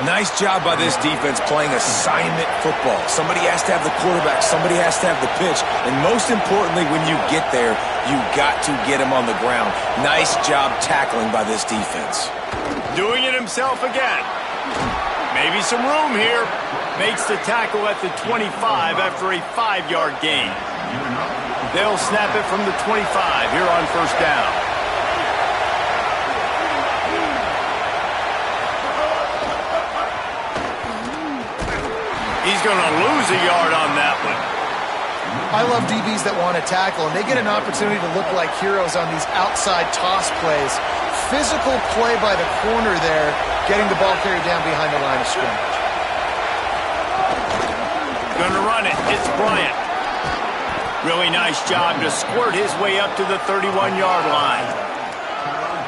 Nice job by this defense playing assignment football. Somebody has to have the quarterback, somebody has to have the pitch, and most importantly, when you get there, you got to get him on the ground. Nice job tackling by this defense. Doing it himself again. Maybe some room here. Makes the tackle at the 25 after a 5-yard gain. They'll snap it from the 25 here on first down. he's going to lose a yard on that one. I love DBs that want to tackle, and they get an opportunity to look like heroes on these outside toss plays. Physical play by the corner there, getting the ball carried down behind the line of scrimmage. Going to run it. It's Bryant. Really nice job to squirt his way up to the 31-yard line.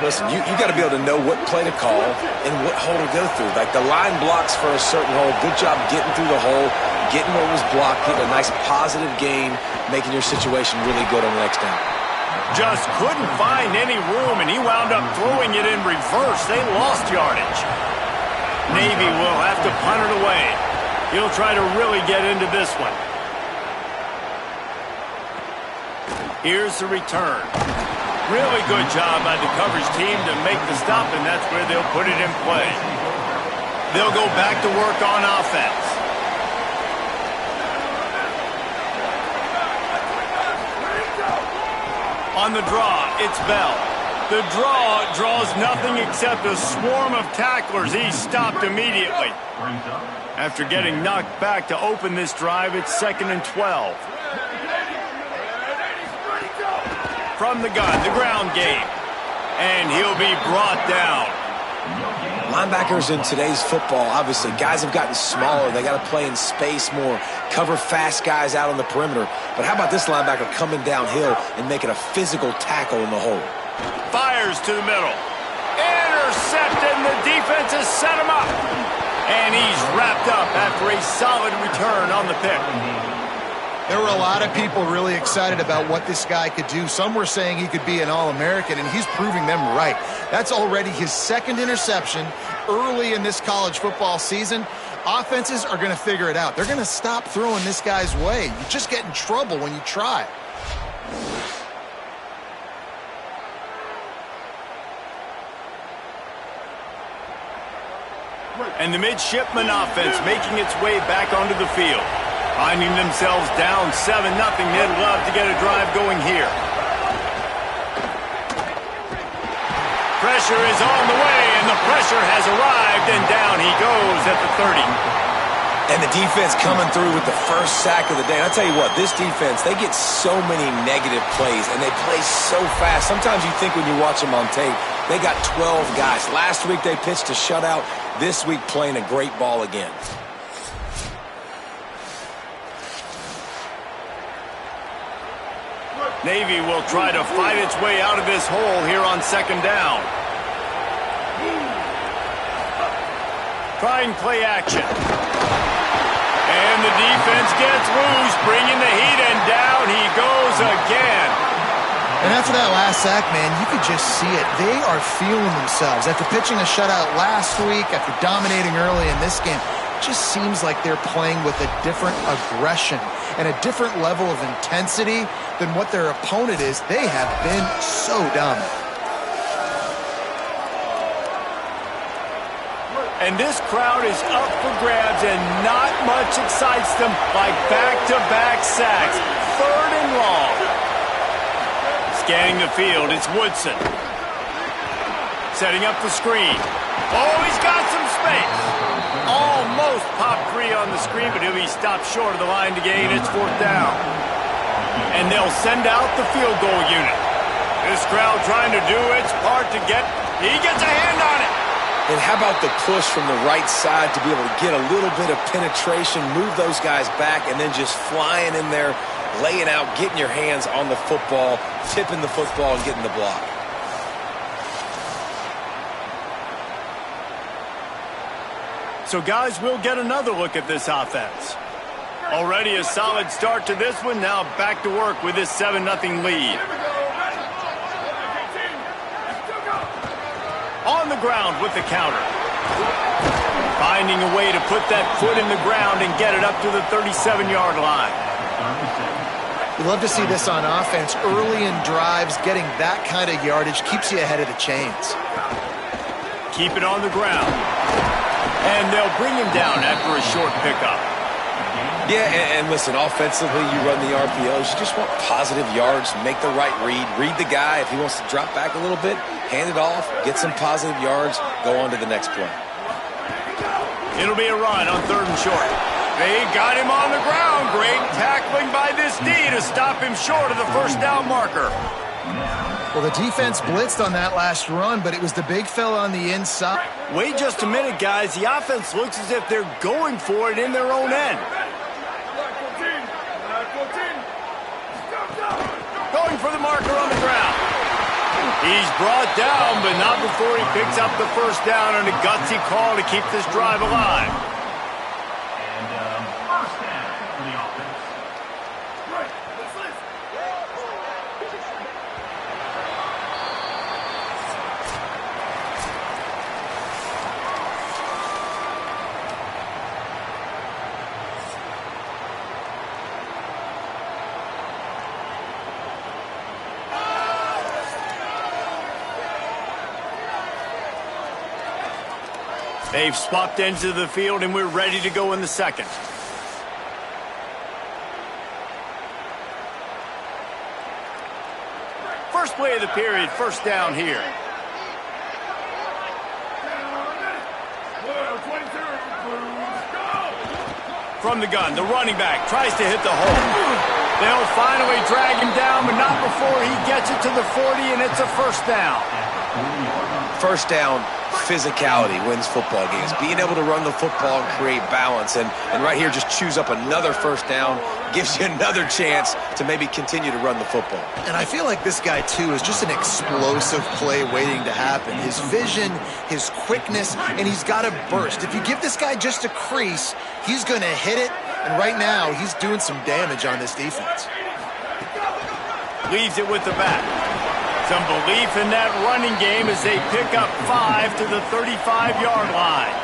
Listen, you got to be able to know what play to call and what hole to go through. Like the line blocks for a certain hole. Good job getting through the hole, getting what was blocked, getting a nice positive gain, making your situation really good on the next down. Just couldn't find any room, and he wound up throwing it in reverse. They lost yardage. Navy will have to punt it away. He'll try to really get into this one. Here's the return. Really good job by the coverage team to make the stop, and that's where they'll put it in play. They'll go back to work on offense. On the draw, it's Bell. The draw draws nothing except a swarm of tacklers. He's stopped immediately. After getting knocked back to open this drive, it's 2nd and 12. From the gun, the ground game. And he'll be brought down. Linebackers in today's football, obviously, guys have gotten smaller. They got to play in space more, cover fast guys out on the perimeter. But how about this linebacker coming downhill and making a physical tackle in the hole? Fires to the middle. Intercepted, and the defense has set him up. And he's wrapped up after a solid return on the pick. There were a lot of people really excited about what this guy could do. Some were saying he could be an All-American, and he's proving them right. That's already his 2nd interception early in this college football season. Offenses are going to figure it out. They're going to stop throwing this guy's way. You just get in trouble when you try. And the midshipman offense making its way back onto the field. Finding themselves down 7-0, they'd love to get a drive going here. Pressure is on the way, and the pressure has arrived, and down he goes at the 30. And the defense coming through with the first sack of the day. And I'll tell you what, this defense, they get so many negative plays, and they play so fast. Sometimes you think when you watch them on tape, they got 12 guys. Last week they pitched a shutout. This week playing a great ball again. Navy will try to fight its way out of this hole here on 2nd down. Trying play action. And the defense gets loose, bringing the heat, and down he goes again. And after that last sack, man, you could just see it. They are feeling themselves. After pitching a shutout last week, after dominating early in this game, it just seems like they're playing with a different aggression and a different level of intensity than what their opponent is. They have been so dominant. And this crowd is up for grabs, and not much excites them like back-to-back sacks. 3rd and long. Scanning the field, it's Woodson. Setting up the screen. Oh, he's got some space. Almost popped free on the screen, but he'll be stopped short of the line to gain. It's 4th down. And they'll send out the field goal unit. This crowd trying to do its part to get... He gets a hand on it. And how about the push from the right side to be able to get a little bit of penetration, move those guys back, and then just flying in there, laying out, getting your hands on the football, tipping the football, and getting the block. So, guys, we'll get another look at this offense. Already a solid start to this one. Now back to work with this 7-0 lead. On the ground with the counter. Finding a way to put that foot in the ground and get it up to the 37-yard line. You love to see this on offense. Early in drives, getting that kind of yardage keeps you ahead of the chains. Keep it on the ground. And they'll bring him down after a short pickup. Yeah, and listen, offensively, you run the RPOs. You just want positive yards, make the right read, read the guy. If he wants to drop back a little bit, hand it off, get some positive yards, go on to the next play. It'll be a run on 3rd and short. They got him on the ground. Great tackling by this D to stop him short of the first down marker. Well, the defense blitzed on that last run, but it was the big fella on the inside. Wait just a minute, guys. The offense looks as if they're going for it in their own end. Going for the marker on the ground. He's brought down, but not before he picks up the first down on a gutsy call to keep this drive alive. And first down for the offense. They've swapped ends of the field, and we're ready to go in the second. First play of the period, first down here. From the gun, the running back tries to hit the hole. They'll finally drag him down, but not before he gets it to the 40, and it's a first down. First down, physicality wins football games. Being able to run the football and create balance. And right here, just choose up another first down, gives you another chance to maybe continue to run the football. And I feel like this guy, too, is just an explosive play waiting to happen. His vision, his quickness, and he's got a burst. If you give this guy just a crease, he's going to hit it. And right now, he's doing some damage on this defense. Leaves it with the back. Some belief in that running game as they pick up 5 to the 35-yard line.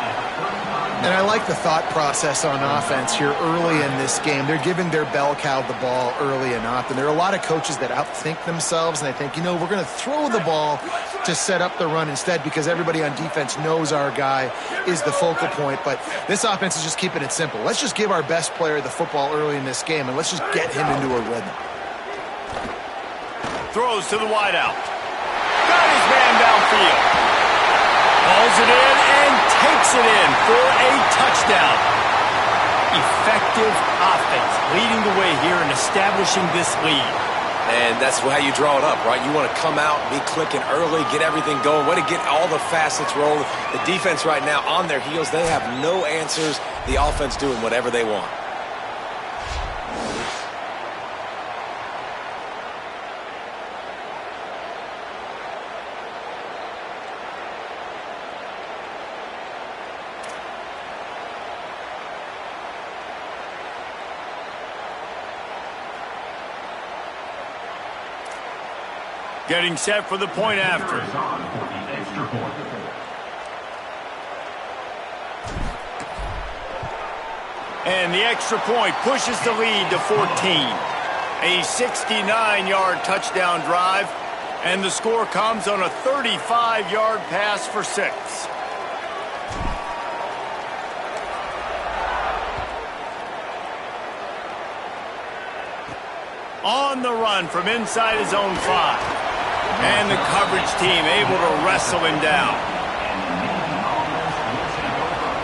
And I like the thought process on offense here early in this game. They're giving their bell cow the ball early and often. There are a lot of coaches that outthink themselves, and they think, you know, we're going to throw the ball to set up the run instead because everybody on defense knows our guy is the focal point. But this offense is just keeping it simple. Let's just give our best player the football early in this game, and let's just get him into a rhythm. Throws to the wideout. Got his man downfield. Hauls it in and takes it in for a touchdown. Effective offense leading the way here and establishing this lead. And that's how you draw it up, right? You want to come out, be clicking early, get everything going, way to get all the facets rolling. The defense right now on their heels, they have no answers. The offense doing whatever they want. Getting set for the point after. And the extra point pushes the lead to 14. A 69-yard touchdown drive, and the score comes on a 35-yard pass for 6. On the run from inside his own 5. And the coverage team able to wrestle him down.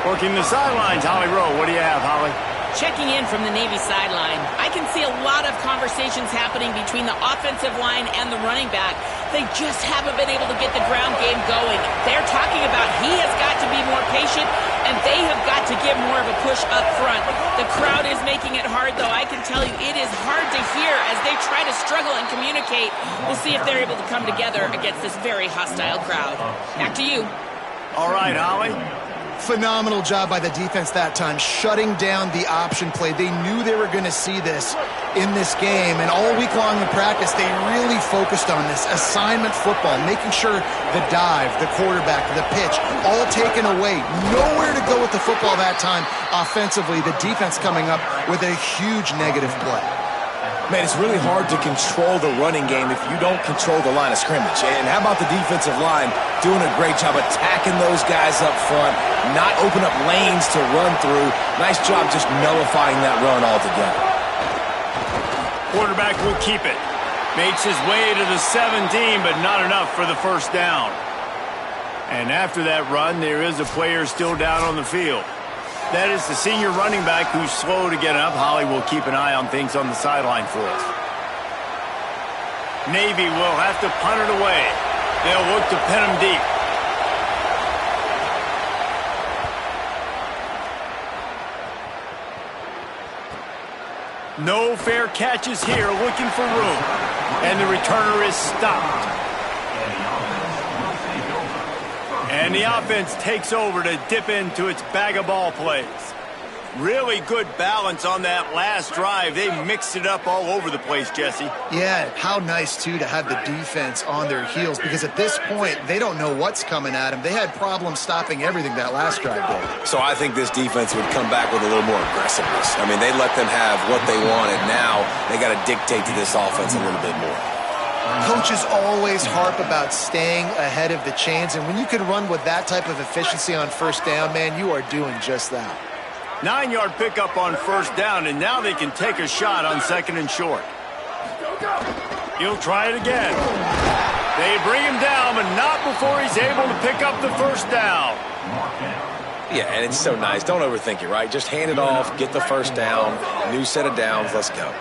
Working the sidelines, Holly Rowe. What do you have, Holly? Checking in from the Navy sideline, I can see a lot of conversations happening between the offensive line and the running back. They just haven't been able to get the ground game going. They're talking about he has got to be more patient, and they have got to give more of a push up front. The crowd is making it hard, though. I can tell you it is hard to hear as they try to struggle and communicate. We'll see if they're able to come together against this very hostile crowd. Back to you. All right, Holly. Phenomenal job by the defense that time, shutting down the option play. They knew they were going to see this in this game, and all week long in practice, they really focused on this assignment football, making sure the dive, the quarterback, the pitch, all taken away. Nowhere to go with the football that time offensively. The defense coming up with a huge negative play. Man, it's really hard to control the running game if you don't control the line of scrimmage. And how about the defensive line doing a great job attacking those guys up front, not open up lanes to run through. Nice job just nullifying that run altogether. Quarterback will keep it. Makes his way to the 17, but not enough for the first down. And after that run, there is a player still down on the field. That is the senior running back who's slow to get up. Holly will keep an eye on things on the sideline for us. Navy will have to punt it away. They'll look to pin him deep. No fair catches here, looking for room. And the returner is stopped. And the offense takes over to dip into its bag of ball plays. Really good balance on that last drive. They mixed it up all over the place, Jesse. Yeah, how nice, too, to have the defense on their heels, because at this point, they don't know what's coming at them. They had problems stopping everything that last drive did. So I think this defense would come back with a little more aggressiveness. I mean, they let them have what they wanted. Now they got to dictate to this offense a little bit more. Coaches always harp about staying ahead of the chains, and when you can run with that type of efficiency on first down, man, you are doing just that. 9-yard pickup on first down, and now they can take a shot on second and short. He'll try it again. They bring him down, but not before he's able to pick up the first down. Yeah, and it's so nice. Don't overthink it, right? Just hand it off, get the first down, new set of downs, let's go.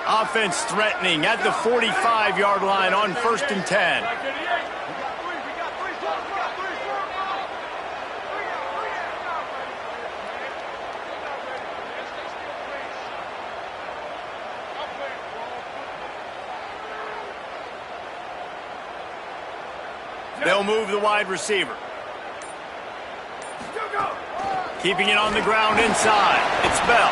Offense threatening at the 45-yard line on first and 10. They'll move the wide receiver. Keeping it on the ground inside. It's Bell.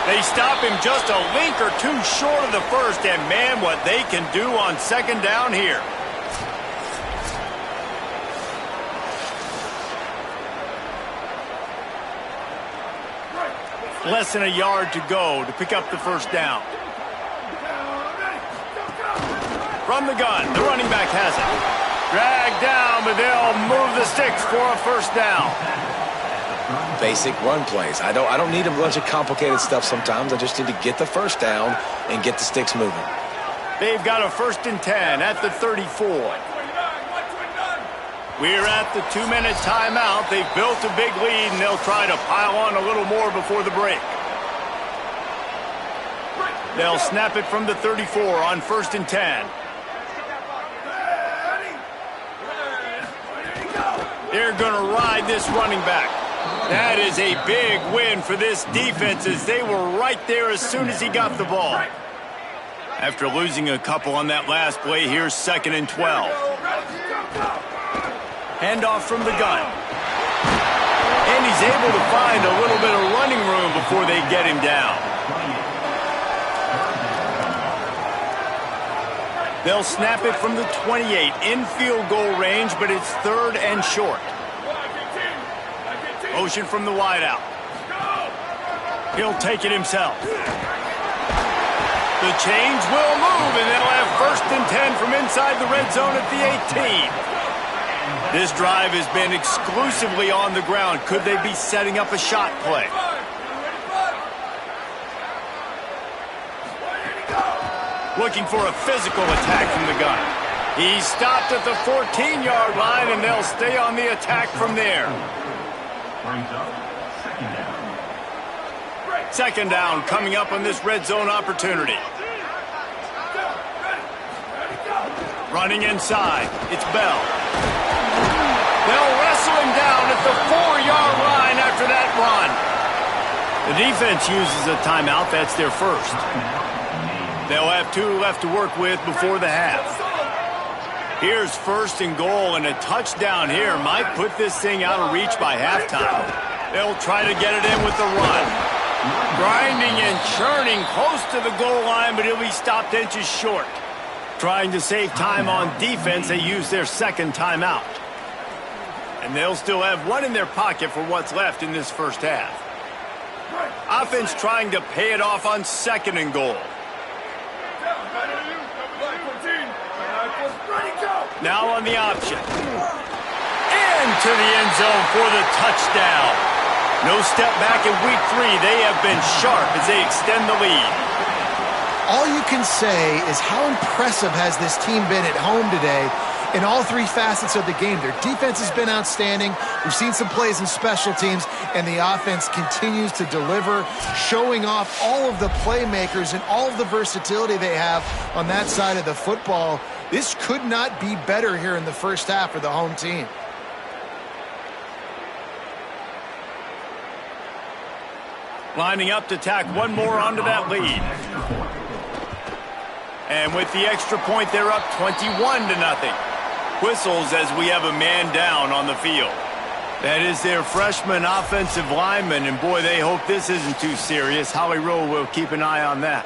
They stop him just a link or two short of the first, and man, what they can do on second down here. Less than a yard to go to pick up the first down. From the gun, the running back has it. Dragged down, but they'll move the sticks for a first down. Basic run plays. I don't need a bunch of complicated stuff sometimes. I just need to get the first down and get the sticks moving. They've got a first and 10 at the 34. We're at the 2-minute timeout. They've built a big lead, and they'll try to pile on a little more before the break. They'll snap it from the 34 on first and 10. They're going to ride this running back. That is a big win for this defense, as they were right there as soon as he got the ball. After losing a couple on that last play, here's second and 12. Handoff from the gun. And he's able to find a little bit of running room before they get him down. They'll snap it from the 28 in field goal range, but it's third and short. Motion from the wideout. He'll take it himself. The chains will move, and they'll have first and 10 from inside the red zone at the 18. This drive has been exclusively on the ground. Could they be setting up a shot play? Looking for a physical attack from the gun. He's stopped at the 14-yard line, and they'll stay on the attack from there. Second down coming up on this red zone opportunity. Running inside. It's Bell. They'll wrestle him down at the 4-yard line after that run. The defense uses a timeout. That's their first. They'll have 2 left to work with before the half. Here's first and goal, and a touchdown here might put this thing out of reach by halftime. They'll try to get it in with the run. Grinding and churning close to the goal line, but he'll be stopped inches short. Trying to save time on defense, they use their second timeout. And they'll still have one in their pocket for what's left in this first half. Offense trying to pay it off on second and goal. Now on the option. Into the end zone for the touchdown. No step back in week 3. They have been sharp as they extend the lead. All you can say is how impressive has this team been at home today, in all three facets of the game. Their defense has been outstanding. We've seen some plays in special teams, and the offense continues to deliver, showing off all of the playmakers and all of the versatility they have on that side of the football. This could not be better here in the first half for the home team. Lining up to tack one more onto that lead. And with the extra point, they're up 21-0. Whistles as we have a man down on the field. That is their freshman offensive lineman, and boy, they hope this isn't too serious. Howie Rowe will keep an eye on that.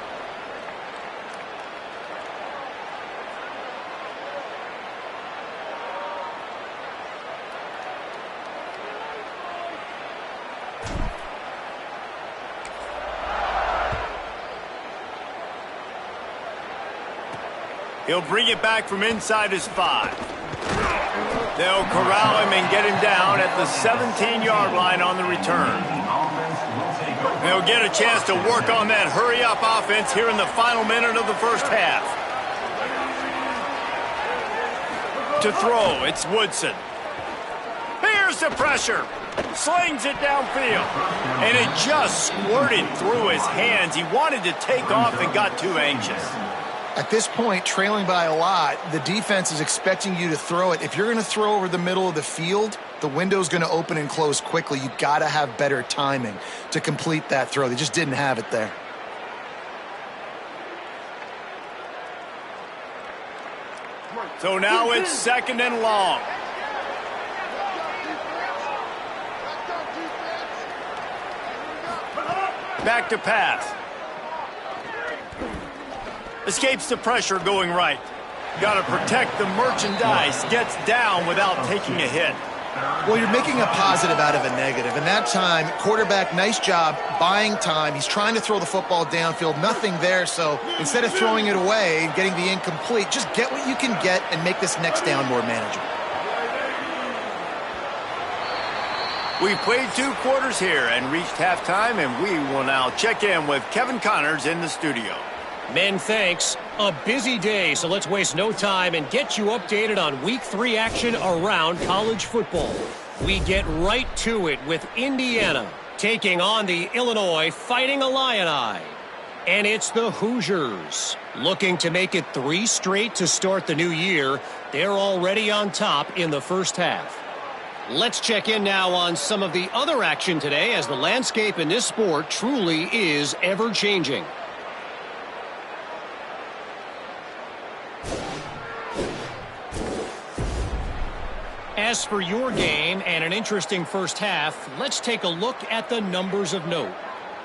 He'll bring it back from inside his 5. They'll corral him and get him down at the 17-yard line on the return. They'll get a chance to work on that hurry-up offense here in the final minute of the first half. To throw, it's Woodson. Here's the pressure. Slings it downfield. And it just squirted through his hands. He wanted to take off and got too anxious. At this point, trailing by a lot, the defense is expecting you to throw it. If you're going to throw over the middle of the field, the window's going to open and close quickly. You've got to have better timing to complete that throw. They just didn't have it there. So now it's 2nd and long. Back to pass. Escapes the pressure going right. Got to protect the merchandise. Gets down without taking a hit. Well, you're making a positive out of a negative. And that time, quarterback, nice job buying time. He's trying to throw the football downfield. Nothing there. So instead of throwing it away and getting the incomplete, just get what you can get and make this next down more manageable. We've played 2 quarters here and reached halftime, and we will now check in with Kevin Connors in the studio. Men, thanks. A busy day, so let's waste no time and get you updated on Week 3 action around college football. We get right to it with Indiana taking on the Illinois Fighting Illini. And it's the Hoosiers looking to make it 3 straight to start the new year. They're already on top in the first half. Let's check in now on some of the other action today, as the landscape in this sport truly is ever-changing. As for your game and an interesting first half, let's take a look at the numbers of note.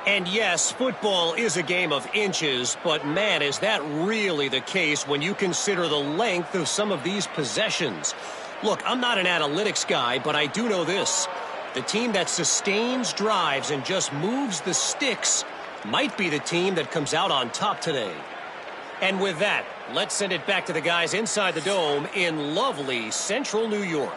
And yes, football is a game of inches, but man, is that really the case when you consider the length of some of these possessions. Look, I'm not an analytics guy, but I do know this. The team that sustains drives and just moves the sticks might be the team that comes out on top today. And with that, let's send it back to the guys inside the dome in lovely central New York.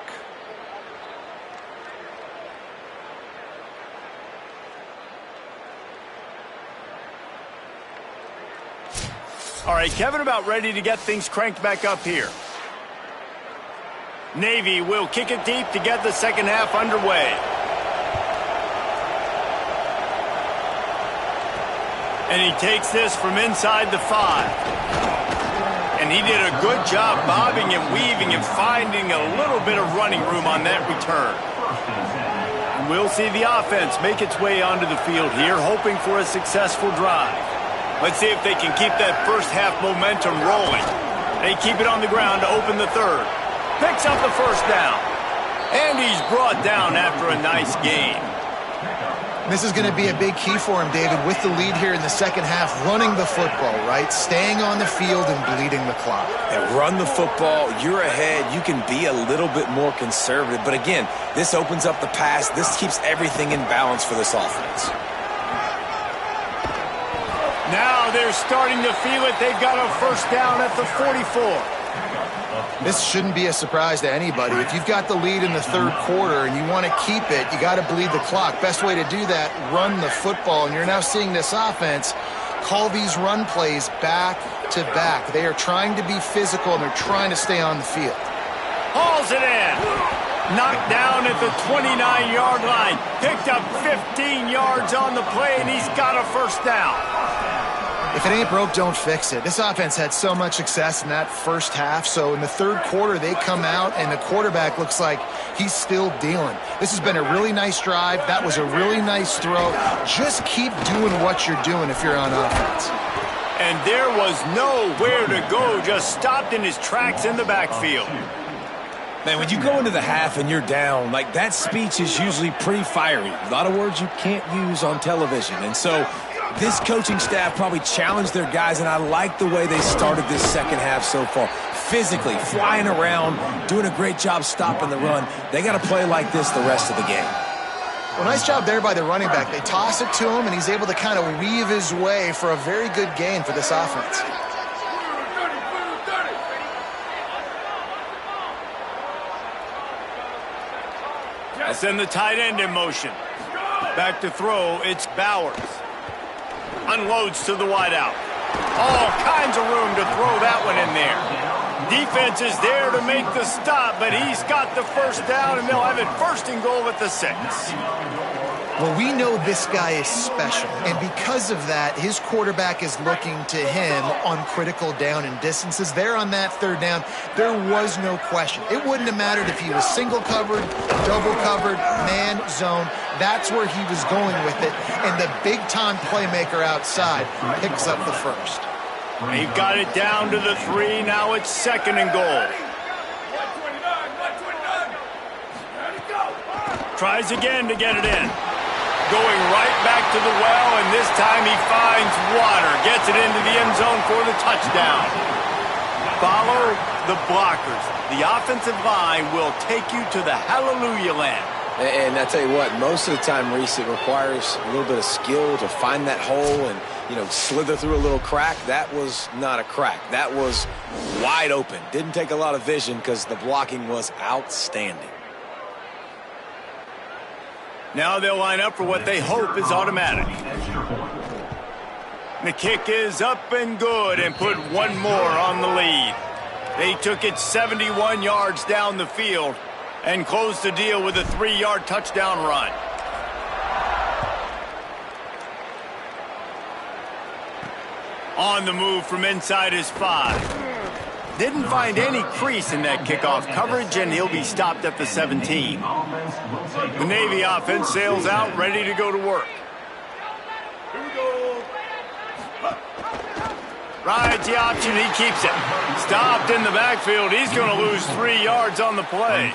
All right, Kevin, about ready to get things cranked back up here. Navy will kick it deep to get the second half underway. And he takes this from inside the 5. And he did a good job bobbing and weaving and finding a little bit of running room on that return. And we'll see the offense make its way onto the field here, hoping for a successful drive. Let's see if they can keep that first half momentum rolling. They keep it on the ground to open the third. Picks up the first down. And he's brought down after a nice gain. This is going to be a big key for him, David, with the lead here in the second half, running the football, right? Staying on the field and bleeding the clock. And run the football, you're ahead, you can be a little bit more conservative. But again, this opens up the pass. This keeps everything in balance for this offense. Now they're starting to feel it. They've got a first down at the 44. This shouldn't be a surprise to anybody. If you've got the lead in the third quarter and you want to keep it, you got to bleed the clock. Best way to do that, run the football. And you're now seeing this offense call these run plays back to back. They are trying to be physical and they're trying to stay on the field. drills it in. Knocked down at the 29-yard line. Picked up 15 yards on the play, and he's got a first down. If it ain't broke, don't fix it. This offense had so much success in that first half, so in the third quarter, they come out, and the quarterback looks like he's still dealing. This has been a really nice drive. That was a really nice throw. Just keep doing what you're doing if you're on offense. And there was nowhere to go, just stopped in his tracks in the backfield. Man, when you go into the half and you're down, like that speech is usually pretty fiery. A lot of words you can't use on television. And so this coaching staff probably challenged their guys, and I like the way they started this second half so far. Physically, flying around, doing a great job stopping the run. They got to play like this the rest of the game. Well, nice job there by the running back. They toss it to him, and he's able to kind of weave his way for a very good gain for this offense. I'll send the tight end in motion. Back to throw, it's Bowers. Unloads to the wideout. All kinds of room to throw that one in there. Defense is there to make the stop, but he's got the first down, and they'll have it first and goal at the 6. Well, we know this guy is special, and because of that, his quarterback is looking to him on critical down and distances. There on that third down, there was no question. It wouldn't have mattered if he was single covered, double covered, man, zone. That's where he was going with it, and the big-time playmaker outside picks up the first. They've got it down to the 3. Now it's second and goal. Tries again to get it in. Going right back to the well, and this time he finds water. Gets it into the end zone for the touchdown. Follow the blockers. The offensive line will take you to the hallelujah land. And I tell you what, most of the time, Reese, it requires a little bit of skill to find that hole and, slither through a little crack. That was not a crack. That was wide open. Didn't take a lot of vision because the blocking was outstanding. Now they'll line up for what they hope is automatic. The kick is up and good and put one more on the lead. They took it 71 yards down the field and closed the deal with a 3-yard touchdown run. On the move from inside his 5. Didn't find any crease in that kickoff coverage, and he'll be stopped at the 17. The Navy offense sails out, ready to go to work. Rides the option, he keeps it. Stopped in the backfield. He's going to lose 3 yards on the play.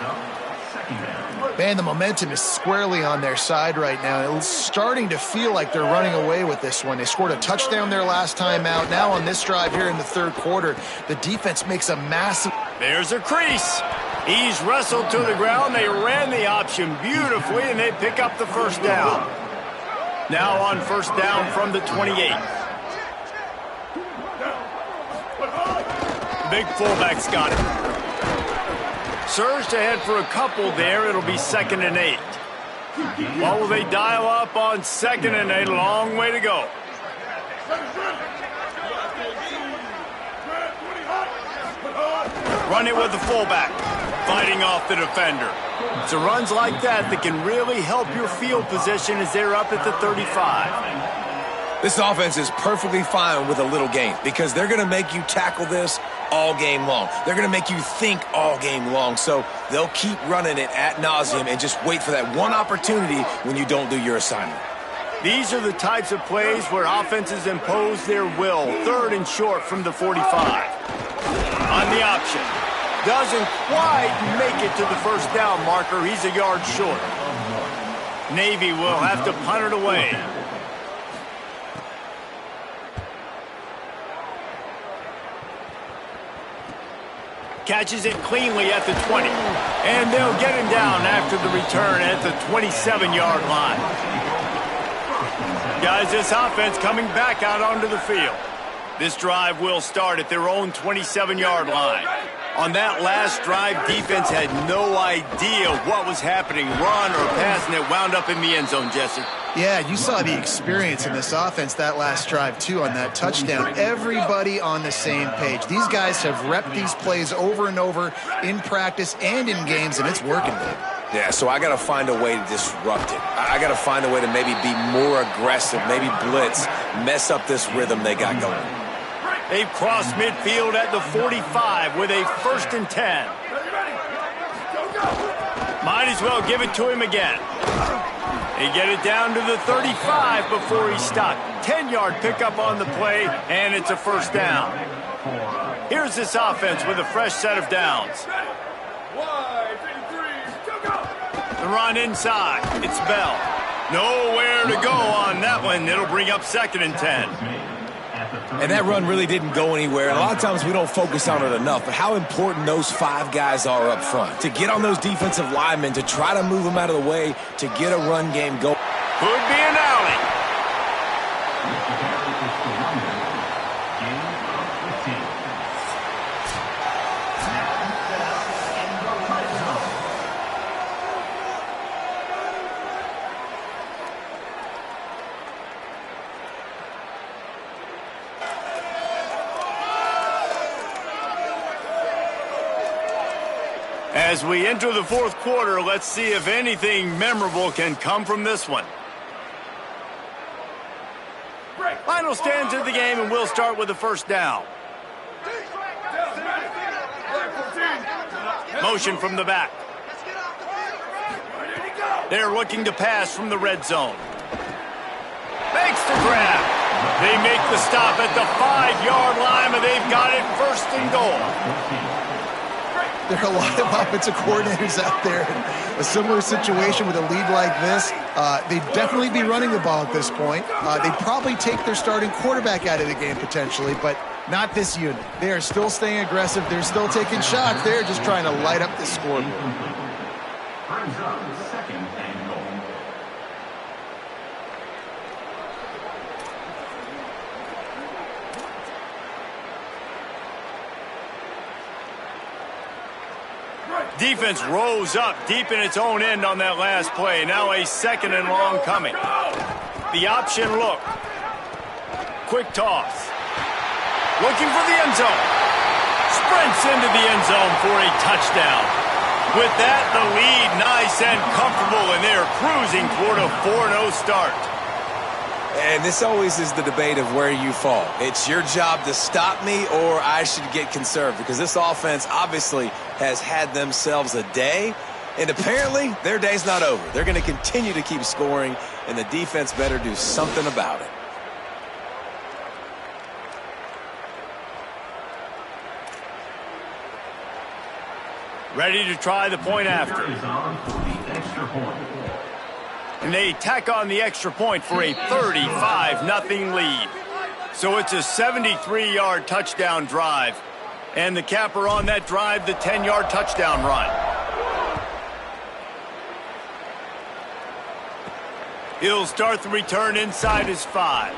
Man, the momentum is squarely on their side right now. It's starting to feel like they're running away with this one. They scored a touchdown their last time out. Now on this drive here in the third quarter, the defense makes a massive... There's a crease. He's wrestled to the ground. They ran the option beautifully, and they pick up the first down. Now on first down from the 28. The big fullback's got it. Surged ahead for a couple there. It'll be 2nd and 8. What will they dial up on 2nd and 8? A long way to go. Run it with the fullback, fighting off the defender. So runs like that can really help your field position as they're up at the 35. This offense is perfectly fine with a little gain because they're going to make you tackle this all game long. They're going to make you think all game long. So they'll keep running it ad nauseum and just wait for that one opportunity when you don't do your assignment. These are the types of plays where offenses impose their will. 3rd and short from the 45. On the option. Doesn't quite make it to the first down marker. He's a yard short. Navy will have to punt it away. Catches it cleanly at the 20. And they'll get him down after the return at the 27-yard line. Guys, this offense coming back out onto the field. This drive will start at their own 27-yard line. On that last drive, defense had no idea what was happening. Run or pass, and it wound up in the end zone, Jesse. Yeah, you saw the experience in this offense that last drive, too, on that touchdown. Everybody on the same page. These guys have repped these plays over and over in practice and in games, and it's working, Dave. Yeah, so I got to find a way to disrupt it. I got to find a way to maybe be more aggressive, maybe blitz, mess up this rhythm they got going. They've crossed midfield at the 45 with a 1st and 10. Might as well give it to him again. They get it down to the 35 before he's stopped. 10-yard pickup on the play, and it's a 1st down. Here's this offense with a fresh set of downs. The run inside. It's Bell. Nowhere to go on that one. It'll bring up 2nd and 10. And that run really didn't go anywhere. And a lot of times we don't focus on it enough, but how important those 5 guys are up front. To get on those defensive linemen, to try to move them out of the way, to get a run game going. Could be an alley. As we enter the 4th quarter, let's see if anything memorable can come from this one. Final stands of the game, and we'll start with the 1st down. Motion from the back. They're looking to pass from the red zone. Makes the grab. They make the stop at the 5-yard line, and they've got it 1st and goal. There are a lot of offensive coordinators out there in a similar situation with a lead like this. They'd definitely be running the ball at this point. They'd probably take their starting quarterback out of the game potentially, but not this unit. They are still staying aggressive. They're still taking shots. They're just trying to light up the scoreboard. Brings up 2nd and goal. Defense rose up deep in its own end on that last play. Now a 2nd and long coming. The option look. Quick toss. Looking for the end zone. Sprints into the end zone for a touchdown. With that, the lead nice and comfortable, and they're cruising toward a 4-0 start. And this always is the debate of where you fall. It's your job to stop me, or I should get conserved, because this offense obviously has had themselves a day, and apparently their day's not over. They're going to continue to keep scoring, and the defense better do something about it. Ready to try the point after. Is on for the extra point. And they tack on the extra point for a 35-0 lead. So it's a 73-yard touchdown drive. And the capper on that drive, the 10-yard touchdown run. He'll start the return inside his 5.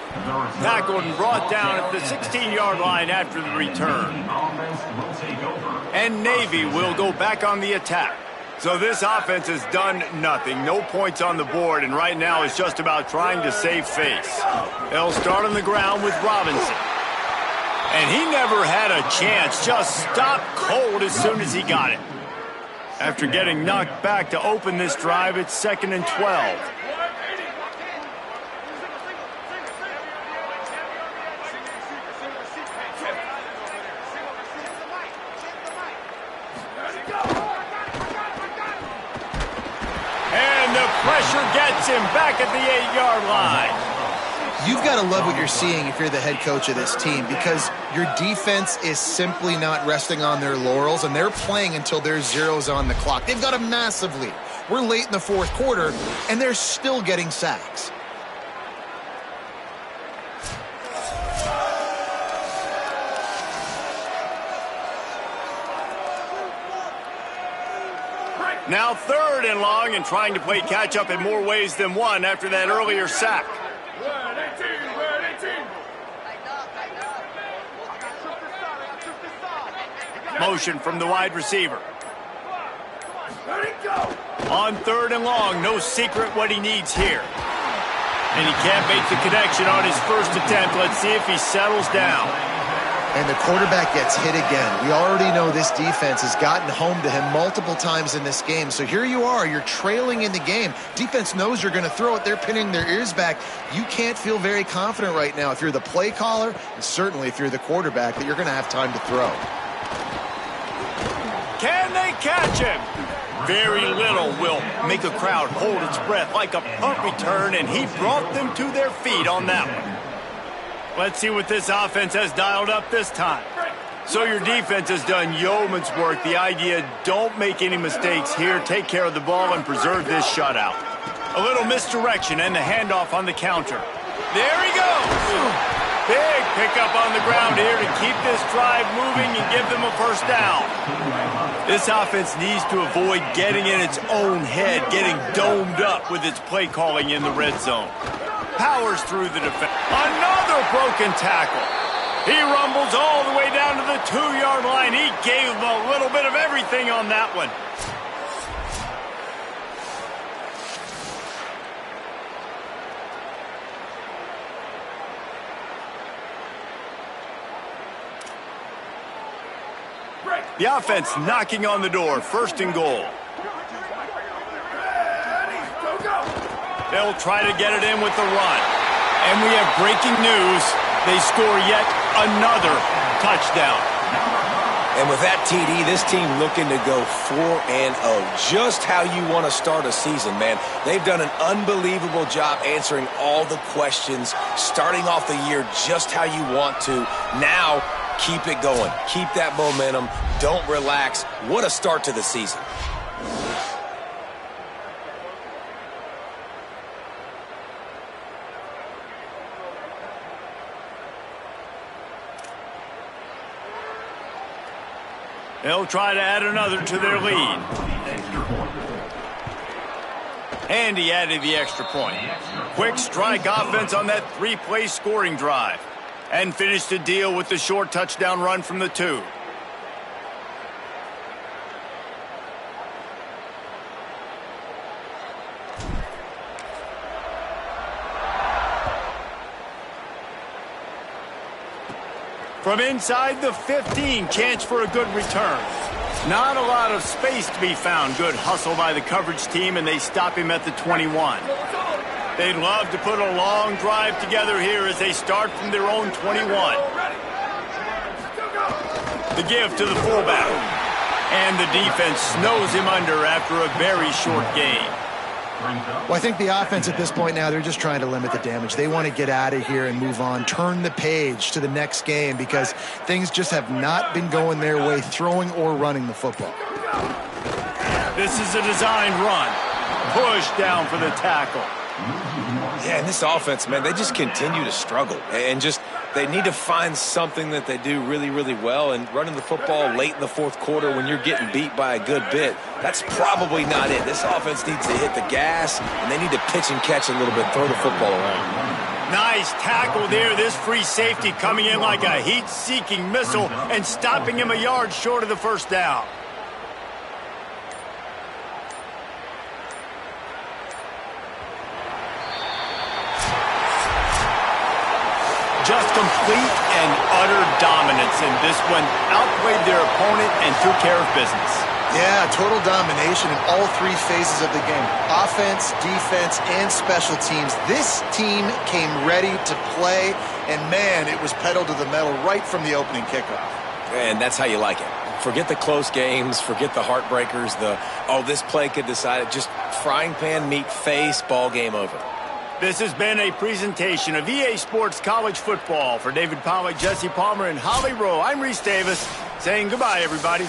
Tackled and brought down at the 16-yard line after the return. And Navy will go back on the attack. So this offense has done nothing. No points on the board, and right now it's just about trying to save face. They'll start on the ground with Robinson. And he never had a chance. Just stopped cold as soon as he got it. After getting knocked back to open this drive, it's 2nd and 12. Pressure gets him back at the 8-yard line. You've got to love what you're seeing if you're the head coach of this team, because your defense is simply not resting on their laurels, and they're playing until there's zeros on the clock. They've got a massive lead. We're late in the 4th quarter, and they're still getting sacks. Now 3rd and long, and trying to play catch-up in more ways than one after that earlier sack. Motion from the wide receiver. Ready, go. On 3rd and long, no secret what he needs here. And he can't make the connection on his first attempt. Let's see if he settles down. And the quarterback gets hit again. We already know this defense has gotten home to him multiple times in this game. So here you are, you're trailing in the game. Defense knows you're going to throw it. They're pinning their ears back. You can't feel very confident right now if you're the play caller, and certainly if you're the quarterback, that you're going to have time to throw. Can they catch him? Very little will make a crowd hold its breath like a punt return, and he brought them to their feet on that one. Let's see what this offense has dialed up this time. So your defense has done yeoman's work. The idea, don't make any mistakes here. Take care of the ball and preserve this shutout. A little misdirection and the handoff on the counter. There he goes. Big pickup on the ground here to keep this drive moving and give them a first down. This offense needs to avoid getting in its own head, getting domed up with its play calling in the red zone. Powers through the defense. Another broken tackle. He rumbles all the way down to the 2-yard line. He gave him a little bit of everything on that one. The offense knocking on the door. 1st and goal. They'll try to get it in with the run. And we have breaking news. They score yet another touchdown. And with that TD, this team looking to go 4-0. Just how you want to start a season, man. They've done an unbelievable job answering all the questions, starting off the year just how you want to. Now, keep it going. Keep that momentum. Don't relax. What a start to the season. They'll try to add another to their lead. And he added the extra point. Quick strike offense on that 3-play scoring drive. And finished the deal with the short touchdown run from the 2. From inside the 15, chance for a good return. Not a lot of space to be found. Good hustle by the coverage team, and they stop him at the 21. They'd love to put a long drive together here as they start from their own 21. The give to the fullback. And the defense snows him under after a very short game. Well, I think the offense at this point now, they're just trying to limit the damage. They want to get out of here and move on, turn the page to the next game because things just have not been going their way, throwing or running the football. This is a designed run. Push down for the tackle. Yeah, and this offense, man, they just continue to struggle. And just, they need to find something that they do really, really well. And running the football late in the 4th quarter when you're getting beat by a good bit, that's probably not it. This offense needs to hit the gas, and they need to pitch and catch a little bit, throw the football around. Nice tackle there. This free safety coming in like a heat-seeking missile and stopping him a yard short of the first down. Just complete and utter dominance in this one. Outplayed their opponent and took care of business. Yeah, total domination in all 3 phases of the game. Offense, defense, and special teams. This team came ready to play, and man, it was pedal to the metal right from the opening kickoff. And that's how you like it. Forget the close games, forget the heartbreakers, this play could decide it. Just frying pan, meat face, ball game over. This has been a presentation of EA Sports College Football. For David Pollack, Jesse Palmer, and Holly Rowe, I'm Reese Davis saying goodbye, everybody.